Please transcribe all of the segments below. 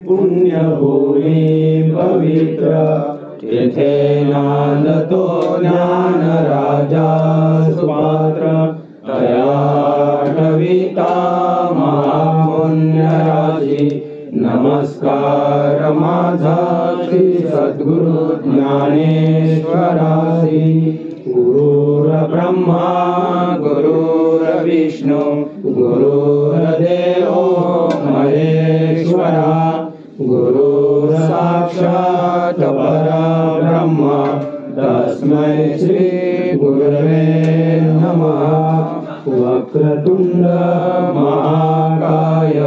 पुण्यभूमी पवित्र तेथे नांदतो ज्ञान राजा सुपात्र तया कविता महापुण्यराशी नमस्कार माझा श्री सद्गुरु ज्ञानेश्वरासी गुरुर ब्रह्मा गुरुर्विष्णू गुरुर्देव महेश्वरा गुरुर साक्षात् परब्रह्म तस्मै श्री गुरवे नमः वक्रतुंड महाकाय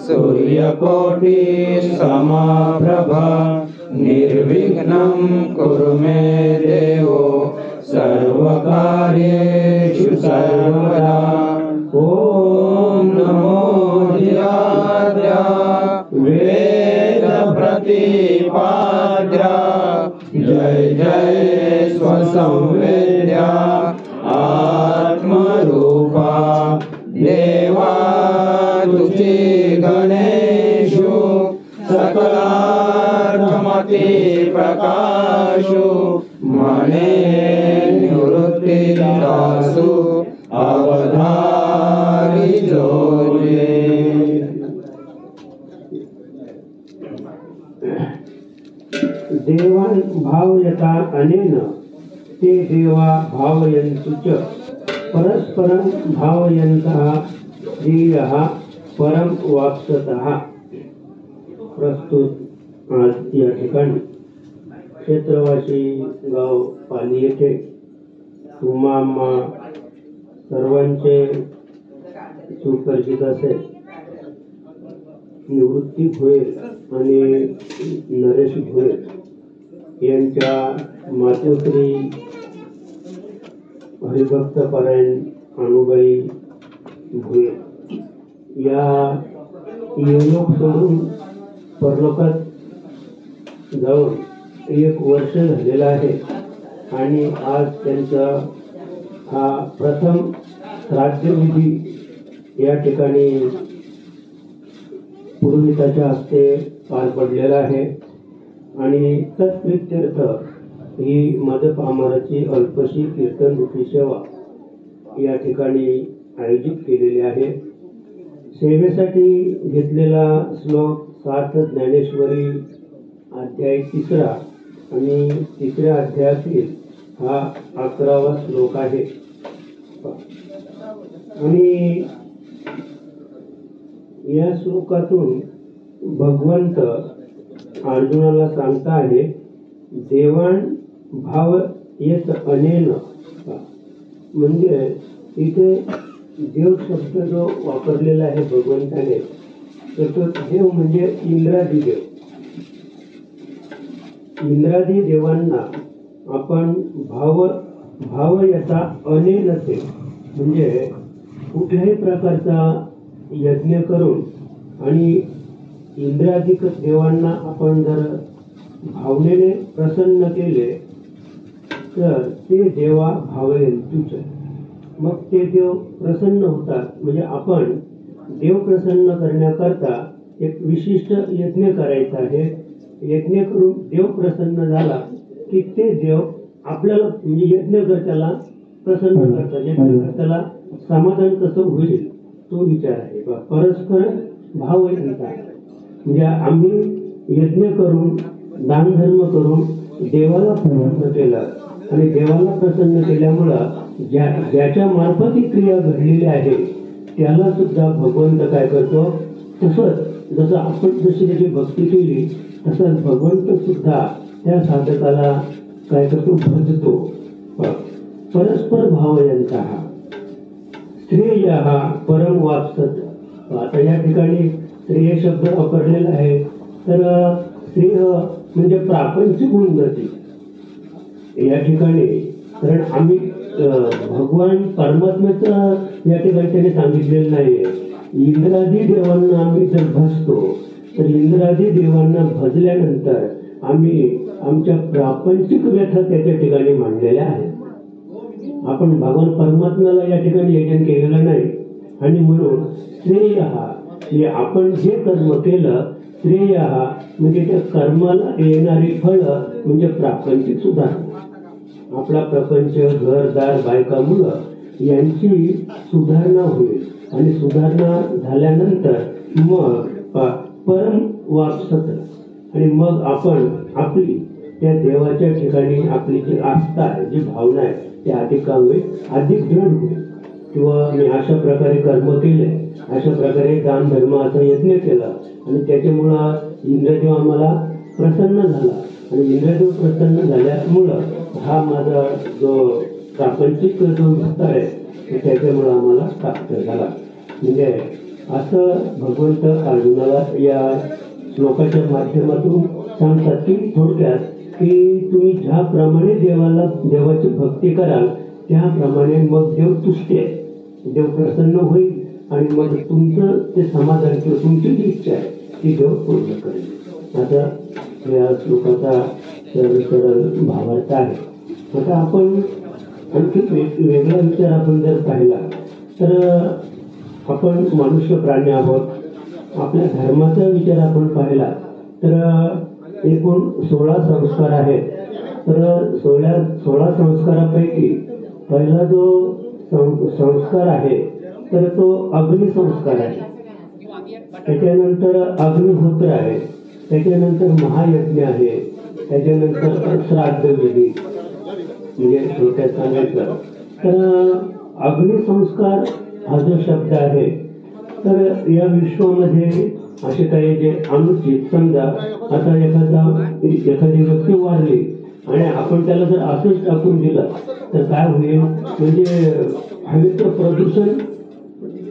सूर्यकोटि समप्रभा निर्विघ्नं कुरु मे देव सर्वकार्येषु सर्वदा ओम नमो धियाद्या वेद प्रतिपाद्या जय जय स्वसंवेद्या आत्मरूपा देवा तुझी गणेशु सकलार्थमती प्रकाशु मने निवृत्ती दासु अवधारी जोजे। देवान भावयता अनेन ते देवा भावयन्तुच परस्परं भावयन्तः श्रेयः परम वाप्सतः। प्रस्तुत आज या ठिकाणी क्षेत्रवासी गाव पाली येथे तुम्हा सर्वांचे सुपरिचित असेल निवृत्ती भोयर आणि नरेश भोयर यांच्या मातोश्री हरिभक्त परायण अनुबाई भोयर या योगयोग सोडून परलोकात जाऊन 1 वर्ष झालेला आहे आणि आज त्यांचा हा प्रथम श्राद्धविधी या ठिकाणी पुरोहिताच्या हस्ते पार पडलेला आहे आणि तत्प्रित्यर्थ ही मदपामराची अल्पशी कीर्तन रूपी सेवा या ठिकाणी आयोजित केलेली आहे। सेवेसाठी घेतलेला श्लोक 7 ज्ञानेश्वरी अध्याय 3 आणि 3ऱ्या अध्यायातील हा 11वा श्लोक आहे आणि या श्लोकातून भगवंत अर्जुनाला सांगता आहे देवान भाव येत अनेन म्हणजे इथे देव शब्द जो वापरलेला आहे भगवंताने तर तो देव म्हणजे इंद्रादी देव। इंद्रादी देवांना आपण भाव याचा अनेन असेल म्हणजे कुठल्याही प्रकारचा यज्ञ करून आणि इंद्राधिक देवांना आपण जर भावनेने प्रसन्न केले तर ते देवा भावयंतुच मग ते देव प्रसन्न होतात। म्हणजे आपण देव प्रसन्न करण्याकरता एक विशिष्ट यज्ञ करायचा आहे। यज्ञ करून देव प्रसन्न झाला की ते देव आपल्याला म्हणजे यज्ञकर्त्याला प्रसन्न करतात। यज्ञकर्त्याला समाधान कसं होईल तो विचार आहे। परस्पर भावयंता म्हणजे आम्ही यज्ञ करून दान धर्म करून देवाला प्रसन्न केलं आणि देवाला प्रसन्न केल्यामुळं ज्याच्या मार्फत ही क्रिया घडलेली आहे त्याला सुद्धा भगवंत काय करतो तसंच जसं आपण जशी त्याची भक्ती केली तसंच भगवंत सुद्धा त्या साधकाला काय करतो भजतो। परस्पर भावयंता श्रेय हा परम वापसत। आता या ठिकाणी श्रेय शब्द वापरलेला आहे तर श्रेय म्हणजे प्रापंचिक उन्नती या ठिकाणी कारण आम्ही भगवान परमात्म्याचं या ठिकाणी त्याने सांगितलेलं नाहीये। इंद्रादी देवांना आम्ही जर भजतो तर इंद्रादी देवांना भजल्यानंतर आम्ही आमच्या प्रापंचिक व्यथा त्याच्या ठिकाणी मांडलेल्या आहेत। आपण भगवान परमात्म्याला या ठिकाणी यजन केलेलं नाही आणि म्हणून श्रेय हा आपण जे कर्म केलं श्रेय म्हणजे त्या कर्माला येणारी फळ म्हणजे प्रापंचिक सुधारणा. आपला प्रपंच, घरदार, बायका, मुलं यांची सुधारणा होईल आणि सुधारणा झाल्यानंतर मग परम वापसत आणि मग आपण आपली त्या देवाच्या ठिकाणी आपली जी आस्था आहे, जी भावना आहे, ते अधिक होईल, अधिक दृढ होईल. किंवा मी अशा प्रकारे कर्म केले, अशा प्रकारे दान धर्माचा यज्ञ केला आणि त्याच्यामुळं इंद्रदेव आम्हाला प्रसन्न झाला आणि इंद्रदेव प्रसन्न झाल्यामुळं हा माझा जो प्रापंचिक जो विस्तार आहे त्याच्यामुळं आम्हाला प्राप्त झाला. म्हणजे असं भगवंत अर्जुनाला या श्लोकाच्या माध्यमातून सांगतात की थोडक्यात की तुम्ही ज्याप्रमाणे देवाची भक्ती कराल त्याप्रमाणे मग देव तुष्ट आहे, देव प्रसन्न होईल आणि मग तुमचं ते समाधान किंवा तुमची जी इच्छा आहे ती देव पूर्ण करेल. आता या श्लोकाचा सरळ भावार्थ आहे. आता आपण आणखी वेगळा विचार आपण जर पाहिला तर आपण मनुष्य प्राणी आहोत. आपल्या धर्माचा विचार आपण पाहिला तर एकूण 16 संस्कार आहेत. तर 16 संस्कारापैकी पहिला जो संस्कार आहे तर तो अग्निसंस्कार आहे. त्याच्यानंतर अग्निहोत्र आहे, त्याच्यानंतर महायज्ञ आहे, त्याच्यानंतर श्राद्ध विधी. म्हणजे थोडक्यात सांगायचं तर अग्निसंस्कार हा जो शब्द आहे तर या विश्वामध्ये असे काही जे अनुचित, समजा आता एखादी व्यक्ती वारली आणि आपण त्याला जर असंच टाकून दिलं तर काय होईल, म्हणजे हवेचं प्रदूषण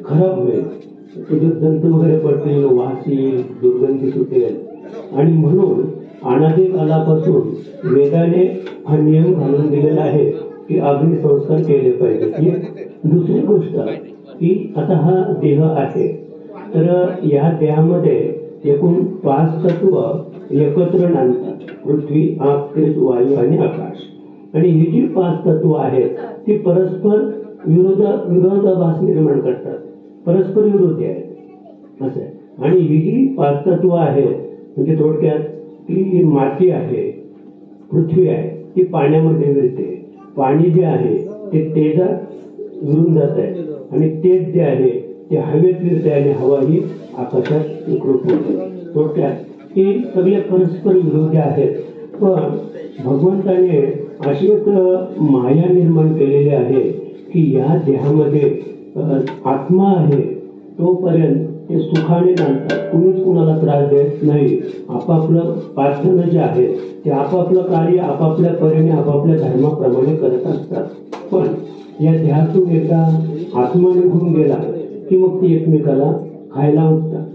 खराब होईल, त्याचे जंतू वगैरे पडतील, वास येईल, दुर्गंधी सुटेल. आणि म्हणून अनादी कालापासून वेदाने हा नियम घालून दिलेला आहे की अग्निसंस्कार केले पाहिजे. दुसरी गोष्ट की आता हा देह आहे तर या देहामध्ये एकूण 5 तत्व एकत्र नांदतात: पृथ्वी, आग, तेज, वायू आणि आकाश. आणि ही जी 5 तत्व आहेत ती परस्पर विरोधाभास निर्माण करतात, परस्पर विरोधी आहेत असं. आणि ही जी 5 तत्व आहेत म्हणजे थोडक्यात ती माती आहे, पृथ्वी आहे ती पाण्यामध्ये विरते, पाणी जे आहे ते तेजात विरून जात आहे आणि तेज जे आहे ते हवेत विरते आणि हवा ही आकाशात विकृत होते. थोडक्यात ती सगळे परस्पर विरोधी आहेत. पण भगवंताने अशी एक माया निर्माण केलेली आहे की या देहामध्ये आत्मा आहे तोपर्यंत ते सुखाने नांदतात, कुणीच कुणाला त्रास देत नाही. आपापलं पाचजण जे आहे ते आपापलं कार्य आपापल्या परीने आपापल्या धर्माप्रमाणे करत असतात. पण या देहातून एकदा आत्मा निघून गेला की मग ती एकमेकाला खायला उठतात,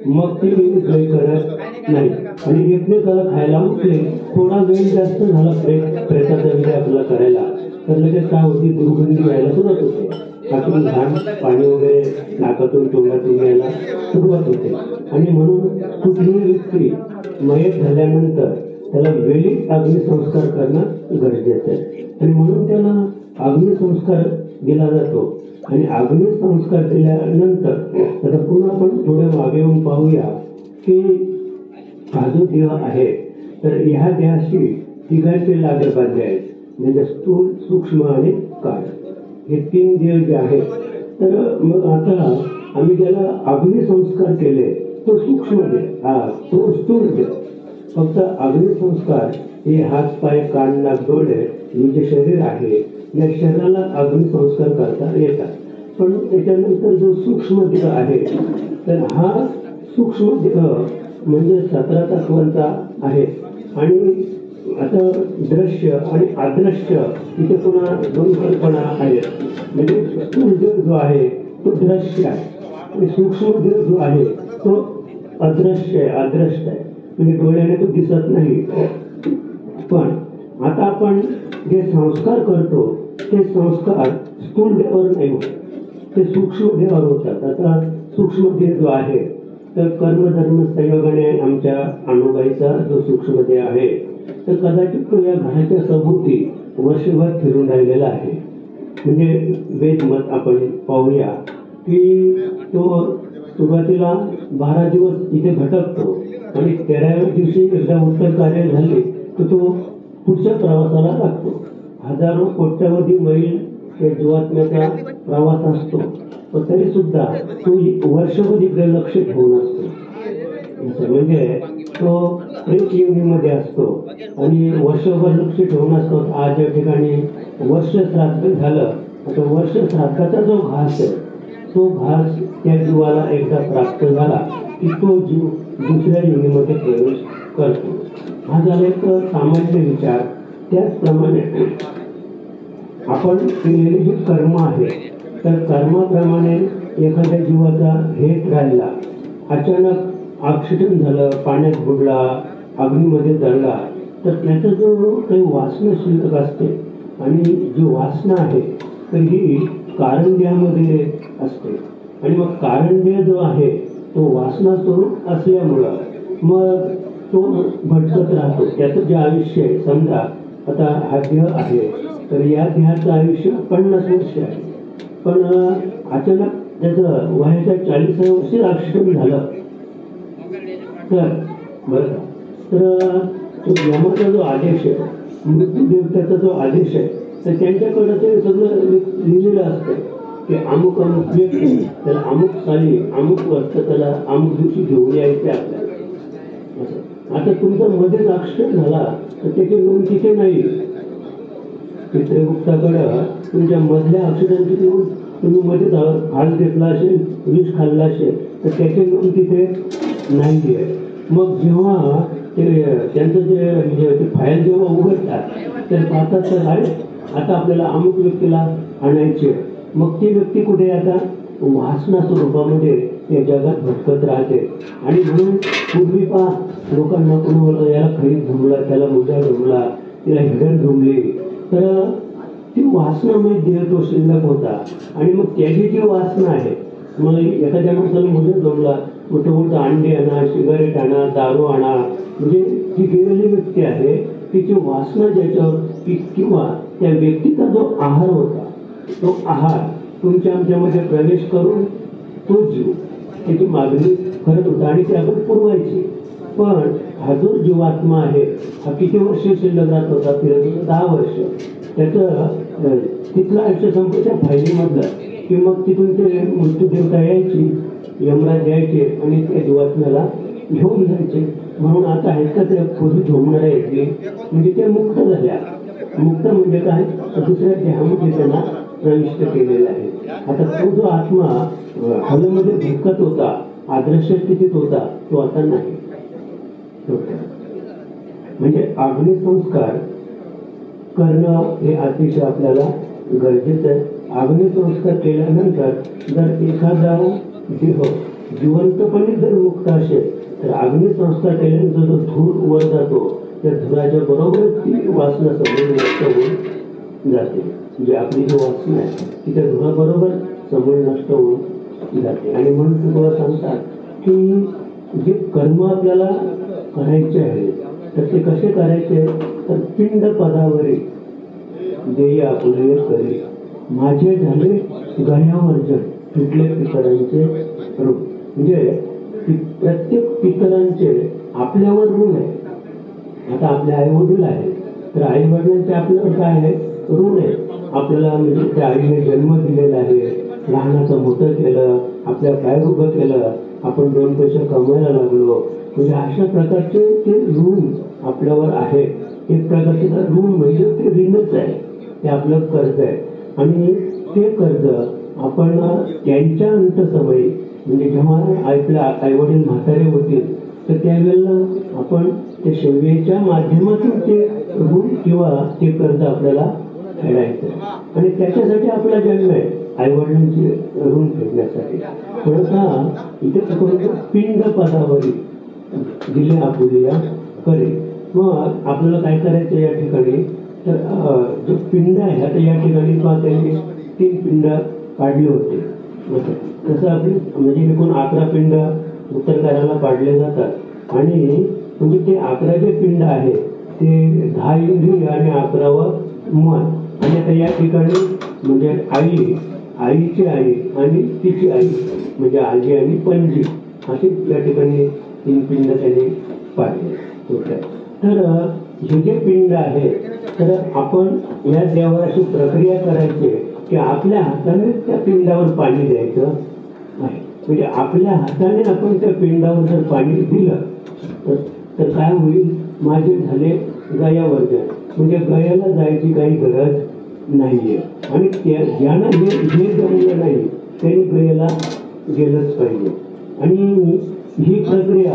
मग ती काही करत नाही. आणि एकमेकाला खायला उठले, थोडा वेळ जास्त झाला प्रेताचा विधी आपल्याला करायला तर लगेच काय होती, दुर्गंधी यायला सुरुवात होते, हातून घाण पाणी वगैरे नाकातून तोंडातून यायला सुरुवात होते. आणि म्हणून कुठलीही व्यक्ती मयत झाल्यानंतर त्याला वेळीच अग्निसंस्कार करणं गरजेचं आहे. आणि म्हणून त्याला अग्निसंस्कार दिला जातो. आणि अग्निसंस्कार केल्यानंतर आता पुन्हा आपण थोडे मागे येऊन पाहूया की हा जो देह आहे तर ह्या देहाशी तिघांचे लागे बांधले आहेत, म्हणजे स्थूल, सूक्ष्म आणि कारण. हे 3 देह जे आहेत तर मग आता आम्ही ज्याला अग्निसंस्कार केले तो सूक्ष्म देह, तो स्थूल देह. फक्त अग्निसंस्कार हे हात, पाय, कान, नाक, डोळे हे जे शरीर आहे या शरीराला अग्निसंस्कार करता येतात. पण त्याच्यानंतर जो सूक्ष्म देह आहे तर हा सूक्ष्म देह म्हणजे 17 तत्वांचा आहे. आणि आता दृश्य आणि अदृश्य इथे पुन्हा 2 कल्पना आहेत. म्हणजे स्थूल देह जो आहे तो दृश्य आहे आणि सूक्ष्म देह जो आहे तो अदृश्य आहे, म्हणजे डोळ्याने तो दिसत नाही. पण आता आपण जे संस्कार करतो ते संस्कार स्थूल देहावर नाही होत, ते सूक्ष्म देहावर होतात. आता सूक्ष्म देह जो आहे तर कर्मधर्म संयोगाने आमच्या अणुबाईचा जो सूक्ष्म देह आहे तर कदाचित तो या घराच्या सभोवती वर्षभर फिरून राहिलेला आहे. म्हणजे वेदमत आपण पाहूया की तो सुरुवातीला 12 दिवस इथे भटकतो आणि 13व्या दिवशी एकदा उत्तर कार्य झाले तर तो पुढच्या प्रवासाला लागतो. हजारो कोट्यावधी मैल या जीवात्म्याचा प्रवास असतो, पण तरी सुद्धा तो वर्षभर इकडे लक्ष ठेवून असतो. म्हणजे तो प्रेत योनीमध्ये असतो आणि वर्षभर लक्ष ठेवून असतो. आज या ठिकाणी वर्ष श्राद्ध झालं, आता वर्ष श्राद्धाचा जो घास आहे तो घास त्या जीवाला एकदा प्राप्त झाला की तो जीव दुसऱ्या योनीमध्ये प्रवेश करतो. हा झाला एक सामान्य विचार. त्याचप्रमाणे आपण केलेले जे कर्म आहे तर कर्माप्रमाणे एखाद्या जीवाचा हेत राहिला, अचानक ॲक्सिडेंट झालं, पाण्यात बुडला, अग्नीमध्ये जळला, तर त्याचा जो काही वासना शिल्लक असते आणि जी वासना आहे तर ही कारंड्यामध्ये असते आणि मग कारंड्य जो आहे तो वासना स्वरूप असल्यामुळं मग तो भटकत राहतो. त्याचं जे आयुष्य आहे, समजा आता हा देह आहे तर या देहाचं आयुष्य 50 वर्ष आहे, पण अचानक त्याचं वयाच्या 40व्या वर्षी ॲक्सिडेंट झालं तर बरं का, तर यमाचा जो आदेश आहे, मृत्यूदेवतेचा जो आदेश आहे, तर त्यांच्याकडं ते सगळं लिहिलेलं असतं की अमुक अमुक व्यक्ती त्याला अमुक साली अमुक वर्ष त्याला अमुक दिवशी घेऊन यायचे आपल्याला. आता तुमचा मध्येच ॲक्सिडेंट झाला तर त्याची नोंद तिथे नाही. चित्रगुप्ताकडं तुमच्या मधल्या ॲक्सिडेंटची नोंद, तुम्ही मध्ये हाल घेतला असेल, विष खाल्ला असेल तर त्याची नोंद तिथे नाही आहे. मग जेव्हा ते त्यांचं जे म्हणजे ते फाईल जेव्हा उघडतात तर पाहतात तर आहे आता आपल्याला अमुक व्यक्तीला आणायचे. मग ती व्यक्ती कुठे आता वासना स्वरूपामध्ये या जगात भटकत राहते. आणि म्हणून पूर्वी पहा लोकांना कोणी याला खरीद झुमला, त्याला मुद्दा झुमला, तिला हिडण झुमली, तर ती वासनामय देह तो शिल्लक होता. आणि मग त्याची जी वासना आहे, मग एखाद्या माणसाला मुद्दा जमला, मोठं मोठं अंडे आणा, सिगारेट आणा, दारू आणा, म्हणजे जी गेलेली व्यक्ती आहे तिची वासना ज्याच्यावर किंवा त्या व्यक्तीचा जो आहार होता तो आहार तुमच्या आमच्यामध्ये प्रवेश करून तो जीव त्याची मागणी करत होता आणि ती आपण पुरवायची. पण हा जो जीवात्मा आहे हा किती वर्ष शिल्लक राहत होता? 10 वर्ष. त्याचं तिथलं आयुष्य संपत्या फायलीमधलं की मग तिथून ते मृत्यूदेवता यायची, यमराज यायचे आणि त्या जीवात्म्याला घेऊन जायचे. म्हणून आता आहेत का त्या पूर्वी झोमणाऱ्या येते म्हणजे त्या मुक्त झाल्या. मुक्त म्हणजे काय, दुसऱ्या देहामध्ये त्यांना प्रविष्ट केलेला आहे. आता तो जो आत्मा हवेमध्ये भटकत होता, आदर्श स्थितीत होता, तो आता नाही. म्हणजे अग्निसंस्कार करणं हे अतिशय आपल्याला गरजेचं आहे. अग्निसंस्कार केल्यानंतर जर एखादा देह जिवंतपणे जर मुक्त असेल तर अग्निसंस्कार केल्यानंतर जो धूर वर जातो त्या धुराच्या बरोबर ती वासना समोर नष्ट होऊन जाते. म्हणजे आपली जी वासना आहे ती त्या धुराबरोबर समोर नष्ट होऊन जाते. आणि म्हणून तुम्हाला सांगतात की जे कर्म आपल्याला करायचे आहे तर ते कसे करायचे, तर पिंड पदावरी देय आपुले करी माझे झाले गळ्यावर जड पिटले पितरांचे ऋण. म्हणजे प्रत्येक पितरांचे आपल्यावर ऋण आहे. आता आपले आई वडील आहे तर आई वडिलांचे आपल्यावर काय आहे, ऋण आहे. आपल्याला म्हणजे त्या आईने जन्म दिलेला आहे, लहानाचं मोठं केलं, आपल्या पाय उभं केलं, आपण 2 पैसे कमवायला लागलो, म्हणजे अशा प्रकारचे ते ऋण आपल्यावर आहे. एक प्रकारचे ऋण म्हणजे ते ऋणच आहे, ते आपलं कर्ज आहे. आणि ते कर्ज आपण त्यांच्या अंतसमयी म्हणजे जेव्हा आपल्या आईवडील म्हातारे होतील तर त्यावेळेला आपण त्या सेवेच्या माध्यमातून ते ऋण किंवा ते कर्ज आपल्याला फेडायचं. आणि त्याच्यासाठी आपला जन्म आहे, आईवडिलांचे ऋण फेडण्यासाठी. थोडासा इथे पिंड पदावरी दिले आपुलिया करे. मग आपल्याला काय करायचं या ठिकाणी, तर जो पिंड आहे आता या ठिकाणी त्यांनी 3 पिंड काढले होते. तसं आपली म्हणजे एकूण 11 पिंड उत्तर कार्याला पाडले जातात. आणि म्हणजे ते 11 जे पिंड आहे ते 10 इंद्रिय आणि 11वं मन. आणि आता या ठिकाणी म्हणजे आईची आई आणि तिची आई म्हणजे आजी आणि पणजी असे या ठिकाणी 3 पिंड त्याने पाडले होते. तर हे जे पिंड आहे, तर आपण या देवावर अशी प्रक्रिया करायची की आपल्या हाताने त्या पिंडावर पाणी द्यायचं आहे. म्हणजे आपल्या हाताने आपण त्या पिंडावर जर पाणी दिलं तर काय होईल, माझे झाले गयावर्जन. म्हणजे गयाला जायची काही गरज नाहीये. आणि ज्यांना हे जमलं नाही त्यांनी गयाला गेलंच पाहिजे. आणि ही प्रक्रिया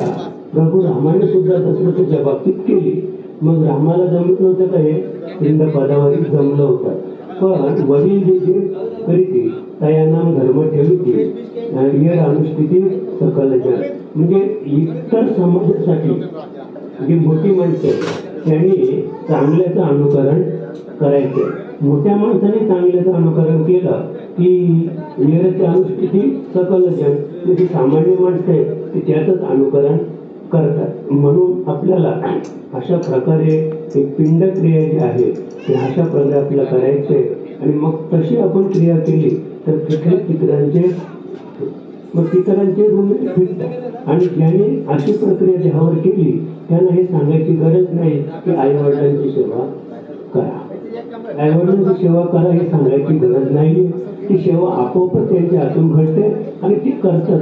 प्रभू रामाने सुद्धा दशरथाच्या बाबतीत केली. मग रामाला जमत नव्हतं का हे पिंड पदावर जमलं होतं. पण वडील जे करीती तया नाम धर्म ठेवती ये अनुष्ठिती सकल जन. म्हणजे इतर समाजासाठी जी मोठी माणसं त्यांनी चांगल्याचं अनुकरण करायचं. मोठ्या माणसाने चांगल्याचं अनुकरण केलं की येरचे अनुष्ठिती सकल जन. म्हणजे सामान्य माणसं आहे ते त्याचंच अनुकरण करतात. म्हणून आपल्याला अशा प्रकारे एक पिंड क्रिया जी आहे ते अशा प्रकारे आपल्याला करायचे. आणि मग तशी आपण क्रिया केली तर तिथे पितरांचे ऋण फिरतात. आणि ज्याने अशी प्रक्रिया देहावर केली त्यांना हे सांगायची गरज नाही की आईवडिलांची सेवा करा, आईवडिलांची सेवा करा हे सांगायची गरज नाही. ती सेवा आपोआपच त्यांच्या हातून घडते आणि ती करतात.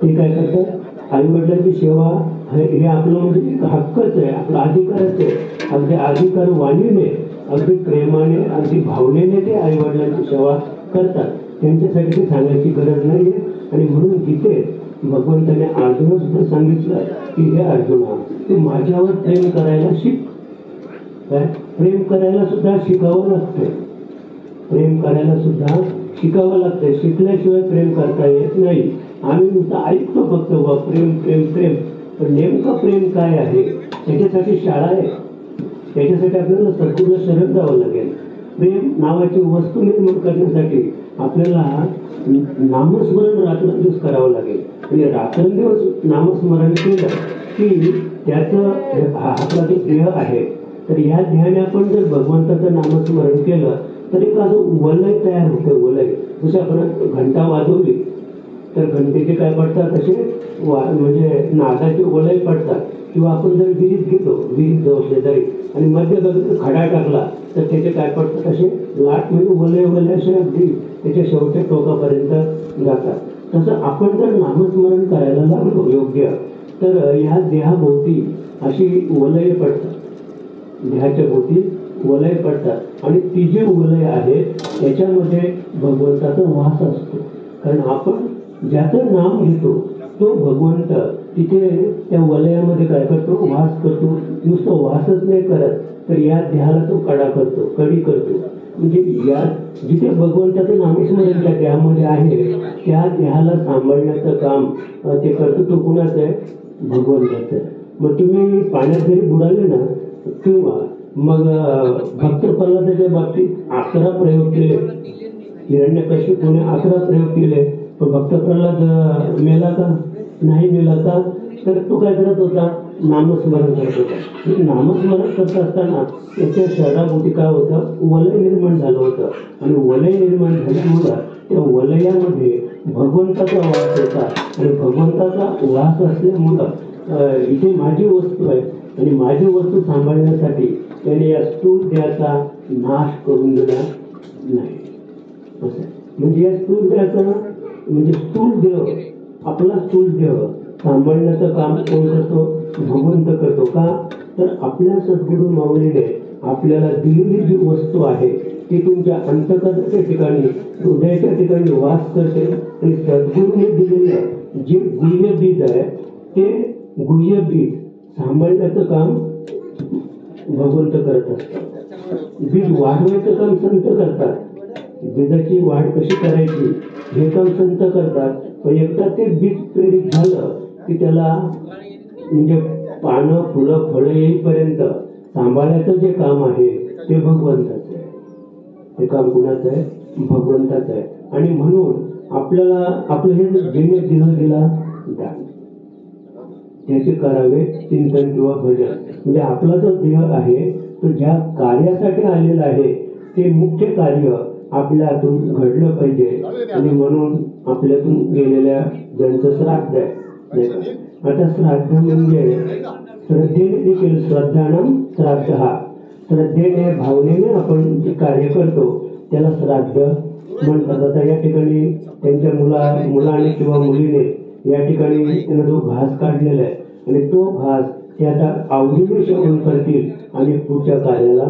ते काय करतात, आईवडिलांची सेवा हे आपलं म्हणजे हक्कच आहे, आपला अधिकारच आहे. अगदी अधिकार वाणीने, अगदी प्रेमाने, अगदी भावनेने ते आईवडिलांची सेवा करतात. त्यांच्यासाठी ते सांगायची गरज नाही. आणि म्हणून तिथे भगवंताने अर्जुना सुद्धा सांगितलं की हे अर्जुना, तू माझ्यावर प्रेम करायला शिक. काय प्रेम करायला सुद्धा शिकावं लागतंय. प्रेम करायला सुद्धा शिकावं लागतंय. शिकल्याशिवाय प्रेम करता येत नाही. आम्ही नुसतं ऐकतो फक्त प्रेम प्रेम प्रेम, पण नेमकं प्रेम काय आहे त्याच्यासाठी शाळा आहे. त्याच्यासाठी आपल्याला सद्गुरूला शरण जावं लागेल. प्रेम नावाची वस्तू निर्माण करण्यासाठी आपल्याला नामस्मरण रात्रंदिवस करावं लागेल. आणि रात्रंदिवस नामस्मरण केलं की त्याचं आपला जो देह आहे, तर या देहाने आपण जर भगवंताचं नामस्मरण केलं तर एक असं वलय तयार होतं. वलय जसं आपण घंटा वाजवली तर घंटेचे काय पडतात असे म्हणजे नादाचे वलय पडतात. किंवा आपण जर विहिरीत गेलो, विहिरीत जाऊ शेजारी आणि मध्यभागी खडा टाकला तर त्याचे काय पडतात असे लाट, म्हणजे वलय वलय असे अगदी त्याच्या शेवटच्या टोकापर्यंत जातात. तसं आपण जर नामस्मरण करायला लागलो योग्य तर ह्या देहाभोवती अशी वलय पडतात. देहाच्या भोवती वलय पडतात आणि ती जी वलय आहे त्याच्यामध्ये भगवंताचा वास असतो. कारण आपण ज्याचं नाम घेतो तो भगवंत तिथे त्या वलयामध्ये काय करतो, वास करतो. नुसतं वासच नाही करत तर या देहाला तो कडा करतो, कडी करतो. म्हणजे या जिथे भगवंताचं नामस्मरण त्या देहामध्ये आहे त्या देहाला सांभाळण्याचं काम ते करतो. तो कुणाचं आहे, भगवंताचं आहे. मग तुम्ही पाण्यात जरी बुडाले ना, किंवा मग भक्त प्रल्हादाच्या बाबतीत 11 प्रयोग केले, हिरण्यकश्यपूने 11 प्रयोग केले, पण भक्त प्रल्हाद मेला का, नाही मेला का, तर तो काय करत होता, नामस्मरण करत होता. नामस्मरण करत असताना त्याच्या शरीराभोवती काय होतं, वलय निर्माण झालं होतं. आणि वलय निर्माण झाल्यामुळं त्या वलयामध्ये भगवंताचा वास होता. आणि भगवंताचा वास असल्यामुळं इथे माझी वस्तू आहे आणि माझी वस्तू सांभाळण्यासाठी त्याने या स्थूल देहाचा नाश करून दिला नाही. असं म्हणजे या स्थूल देहाचा म्हणजे स्थूल देह, आपला स्थूल देह सांभाळण्याचं काम कोण करतो, भगवंत करतो. का तर आपल्या सद्गुरू माऊलीने आपल्याला दिलेली जी वस्तू आहे ती तुमच्या अंतःकरणाच्या ठिकाणी, हृदयाच्या ठिकाणी वास करते. आणि सद्गुरूने दिलेलं जे गुह्य बीज आहे ते गुह्य बीज सांभाळण्याचं काम भगवंत करत असतात. बीज वाढवायचं काम संत करतात. बीजाची वाढ कशी करायची हे काम संत करतात. पण एकदा ते बीज प्रेरित झालं की त्याला म्हणजे पानं, फुलं, फळं येईपर्यंत सांभाळायचं जे काम आहे ते भगवंताचं आहे. ते काम कुणाचं आहे, भगवंताचं आहे. आणि म्हणून आपल्याला आपलं हे जेणे दिला दान त्याचे करावे चिंतन किंवा भजन. म्हणजे आपला जो देह आहे तो ज्या कार्यासाठी आलेला आहे ते मुख्य कार्य आपल्यातून घडलं पाहिजे आणि म्हणून आपल्यातून गेलेल्या ज्यांचं श्राद्ध आहे नाही का? आता श्राद्ध म्हणजे श्रद्धेने देखील श्रद्धानं श्राद्ध हा श्रद्धेने भावनेने आपण जे कार्य करतो त्याला श्राद्ध म्हणतात. आता या ठिकाणी त्यांच्या मुलाने किंवा मुलीने या ठिकाणी त्यांना जो घास काढलेला आहे आणि तो घास ते आता आवडीने सेवन करतील आणि पुढच्या कार्याला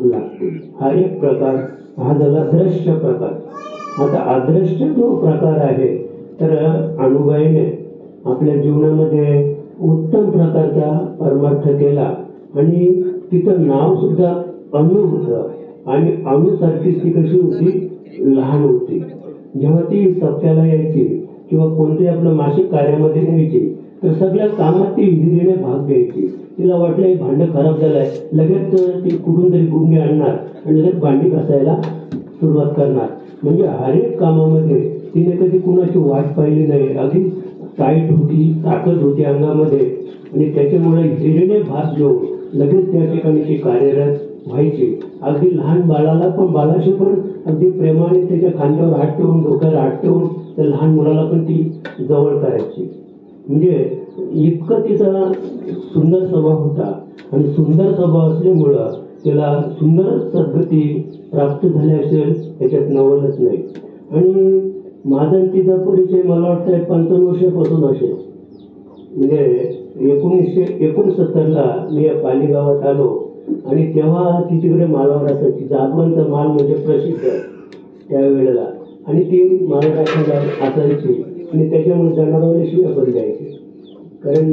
लागतील. हा एक प्रकार, हा झाला दृश्य प्रकार. आता अदृश्य जो प्रकार आहे तर अनुभवाने आपल्या जीवनामध्ये उत्तम प्रकारचा परमार्थ केला आणि तिचं नाव सुद्धा अणु होतं आणि अणुसारखीच ती कशी होती, लहान होती. जेव्हा ती सप्त्याला यायची किंवा कोणत्याही आपलं मासिक कार्यामध्ये न्यायची तर सगळ्या कामात ती हिरीने भाग घ्यायची. तिला वाटलं हे भांडं खराब झालंय, लगेच ती कुठून तरी गुंगे आणणार आणि लगेच भांडी घासायला सुरुवात करणार. म्हणजे हर एक कामामध्ये तिने कधी कुणाची वाट पाहिली नाही. अगदी टाईट होती, ताकद होती अंगामध्ये आणि त्याच्यामुळे हिरीने भाग घेऊन लगेच त्या ठिकाणी ती कार्यरत व्हायची. अगदी लहान बाळाशी पण अगदी प्रेमाने त्याच्या खांद्यावर हात ठेवून, डोक्यावर हात ठेवून त्या लहान मुलाला पण ती जवळ करायची. म्हणजे इतकं तिचा सुंदर स्वभाव होता आणि सुंदर स्वभाव असल्यामुळं तिला सुंदर सद्गती प्राप्त झाली असेल याच्यात नवलच नाही. आणि माझा तिचा परिचय मला वाटतं 55 वर्षापासून असेल. म्हणजे 1969ला मी या पाली गावात आलो आणि तेव्हा ती तिकडे मालावर असायची. जाधवांचा माल म्हणजे प्रसिद्ध त्यावेळेला आणि ती माल टाकायला असायची आणि त्याच्यामुळे जनावरांना शिव्या पण द्यायची. कारण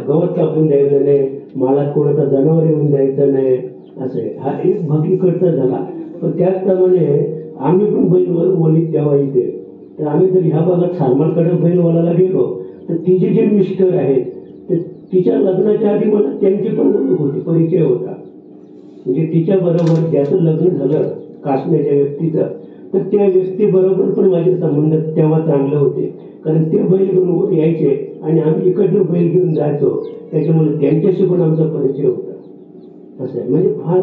गवत कापून द्यायचं नाही, मालात कोणाचा जनावर येऊन द्यायचं नाही असं. हा एक भगीकडचा झाला. पण त्याचप्रमाणे आम्ही पण बैल वलीत तेव्हा इथे तर आम्ही जर ह्या भागात सारमालकडे बैल वलाला गेलो तर तिचे जे मिस्टर आहेत तर तिच्या लग्नाच्या आधी मला त्यांची पण ओळख होती, परिचय होता. म्हणजे तिच्या बरोबर ज्याचं लग्न झालं काश्मीरच्या व्यक्तीचं तर त्या व्यक्तीबरोबर पण माझे संबंध तेव्हा चांगले होते. कारण ते बैल घेऊन यायचे आणि आम्ही इकडनं बैल घेऊन जायचो, त्याच्यामुळे त्यांच्याशी पण आमचा परिचय होता. असं आहे. म्हणजे फार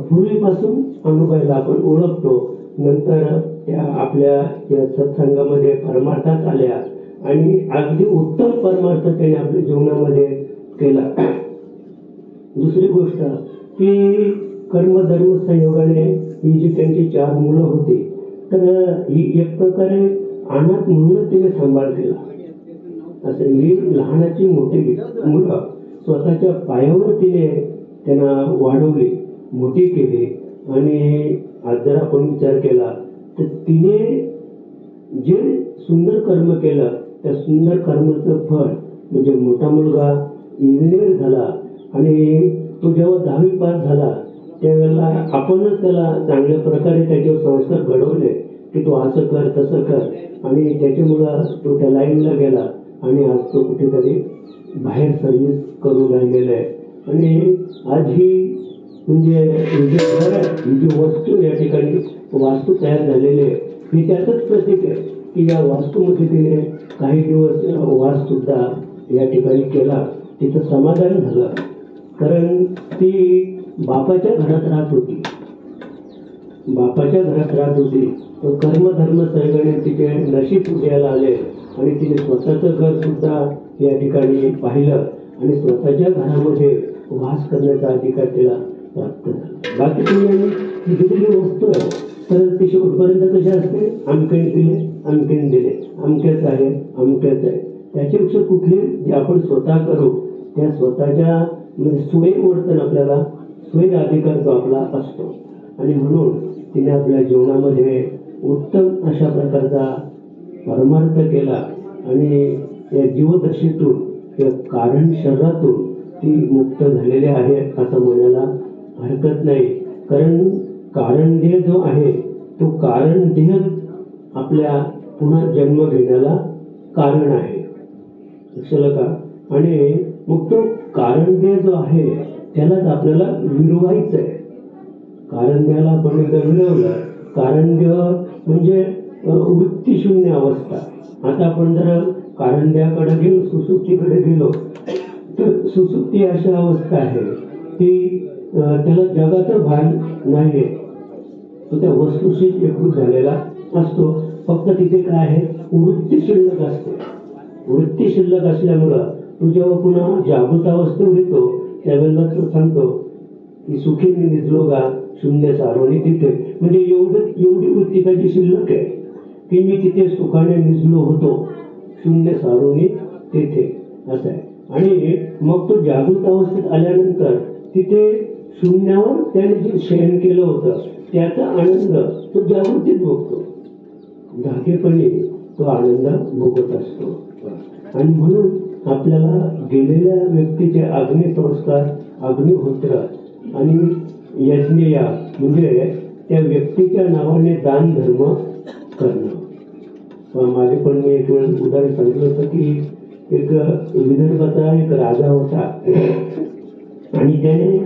पूर्वीपासून अनुभवायला आपण ओळखतो. नंतर त्या आपल्या या सत्संगामध्ये परमार्थात आल्या आणि अगदी उत्तम परमार्थ त्याने आपल्या जीवनामध्ये केला. दुसरी गोष्ट की कर्मधर्म संयोगाने ही जी त्यांची 4 मुलं होती तर ही एक प्रकारे अनाथ म्हणूनच तिने सांभाळ केला. असं ही लहानाची मोठी मुलं स्वतःच्या पायावर तिने त्यांना वाढवली, मोठी केली. आणि आज जर आपण विचार केला तर तिने जे सुंदर कर्म केलं त्या सुंदर कर्माचं फळ म्हणजे मोठा मुलगा इंजिनियर झाला आणि तो जेव्हा 10वी पास झाला त्यावेळेला आपणच त्याला चांगल्या प्रकारे त्याच्यावर संस्कार घडवले की तू असं कर तसं कर आणि त्याच्यामुळं तो त्या लाईनला गेला आणि आज तो कुठेतरी बाहेर सर्व्हिस करू राहिलेला आहे. आणि आज ही म्हणजे ही जी वस्तू या ठिकाणी वास्तू तयार झालेली आहे ही त्याचंच प्रतीक आहे की या वास्तूमध्ये तिने काही दिवस वास सुद्धा या ठिकाणी केला. तिचं समाधान झालं कारण ती बापाच्या घरात राहत होती. कर्मधर्म संयोगाने तिचे नशीब उदयाला आले आणि तिने स्वतःचं घर सुद्धा या ठिकाणी पाहिलं आणि स्वतःच्या घरामध्ये वास करण्याचा अधिकार तिला प्राप्त झाला. बाकी तुम्ही दिलेली वस्तू आहे तर ती शेवटपर्यंत कशी असते, अमक्याने दिले, अमक्याच आहे. त्याच्यापेक्षा कुठले जे आपण स्वतः करू त्या स्वतःच्या म्हणजे सोयीवर्तन आपल्याला सोयी अधिकार तो आपला असतो. आणि म्हणून तिने आपल्या जीवनामध्ये उत्तम अशा प्रकारचा परमार्थ केला आणि या जीवदशेतून या कारण शरीरातून ती मुक्त झालेली आहे असं म्हणायला हरकत नाही. कारण कारण देह जो आहे तो कारण देह आपल्या पुन्हा जन्म घेण्याला कारण आहे, लक्षात का. आणि मग तो कारण देह जो आहे त्यालाच आपल्याला विरवायचं आहे. कारण देहाला आपण एकदा विरवलं. कारण देह म्हणजे वृत्तीशून्य अवस्था. आता आपण जर कारण देहाकडे गेलो, सुसुप्तीकडे गेलो तर सुसुप्ती अशा अवस्था आहे की त्याला जगाचं भान नाही. तो त्या वस्तूशी एकरूप झालेला असतो. फक्त तिथे काय आहे, वृत्ती शिल्लक असते. वृत्ती शिल्लक असल्यामुळं तू जेव्हा पुन्हा जागृत अवस्थेवर येतो त्यावेळेला तो सांगतो की सुखी मी निजलोगा शून्य सारोनी तिथे. म्हणजे एवढी वृत्ती त्याची शिल्लक आहे की मी तिथे सुखाने निजलो होतो, शून्य सारोनी तिथे, असं आहे. आणि मग तो जागृत अवस्थेत आल्यानंतर तिथे शून्यावर त्याने जे शयन केलं होतं त्याचा आनंद तो जागृतीत भोगतो. जागेपणी तो आनंद भोगत असतो. आणि म्हणून आपल्याला गेलेल्या व्यक्तीचे अग्निसंस्कार, अग्निहोत्र आणि यज्ञया म्हणजे त्या व्यक्तीच्या नावाने दान धर्म करणं. मागे पण मी एक वेळ उदाहरण सांगितलं होतं की एक विदर्भाचा एक राजा होता आणि त्याने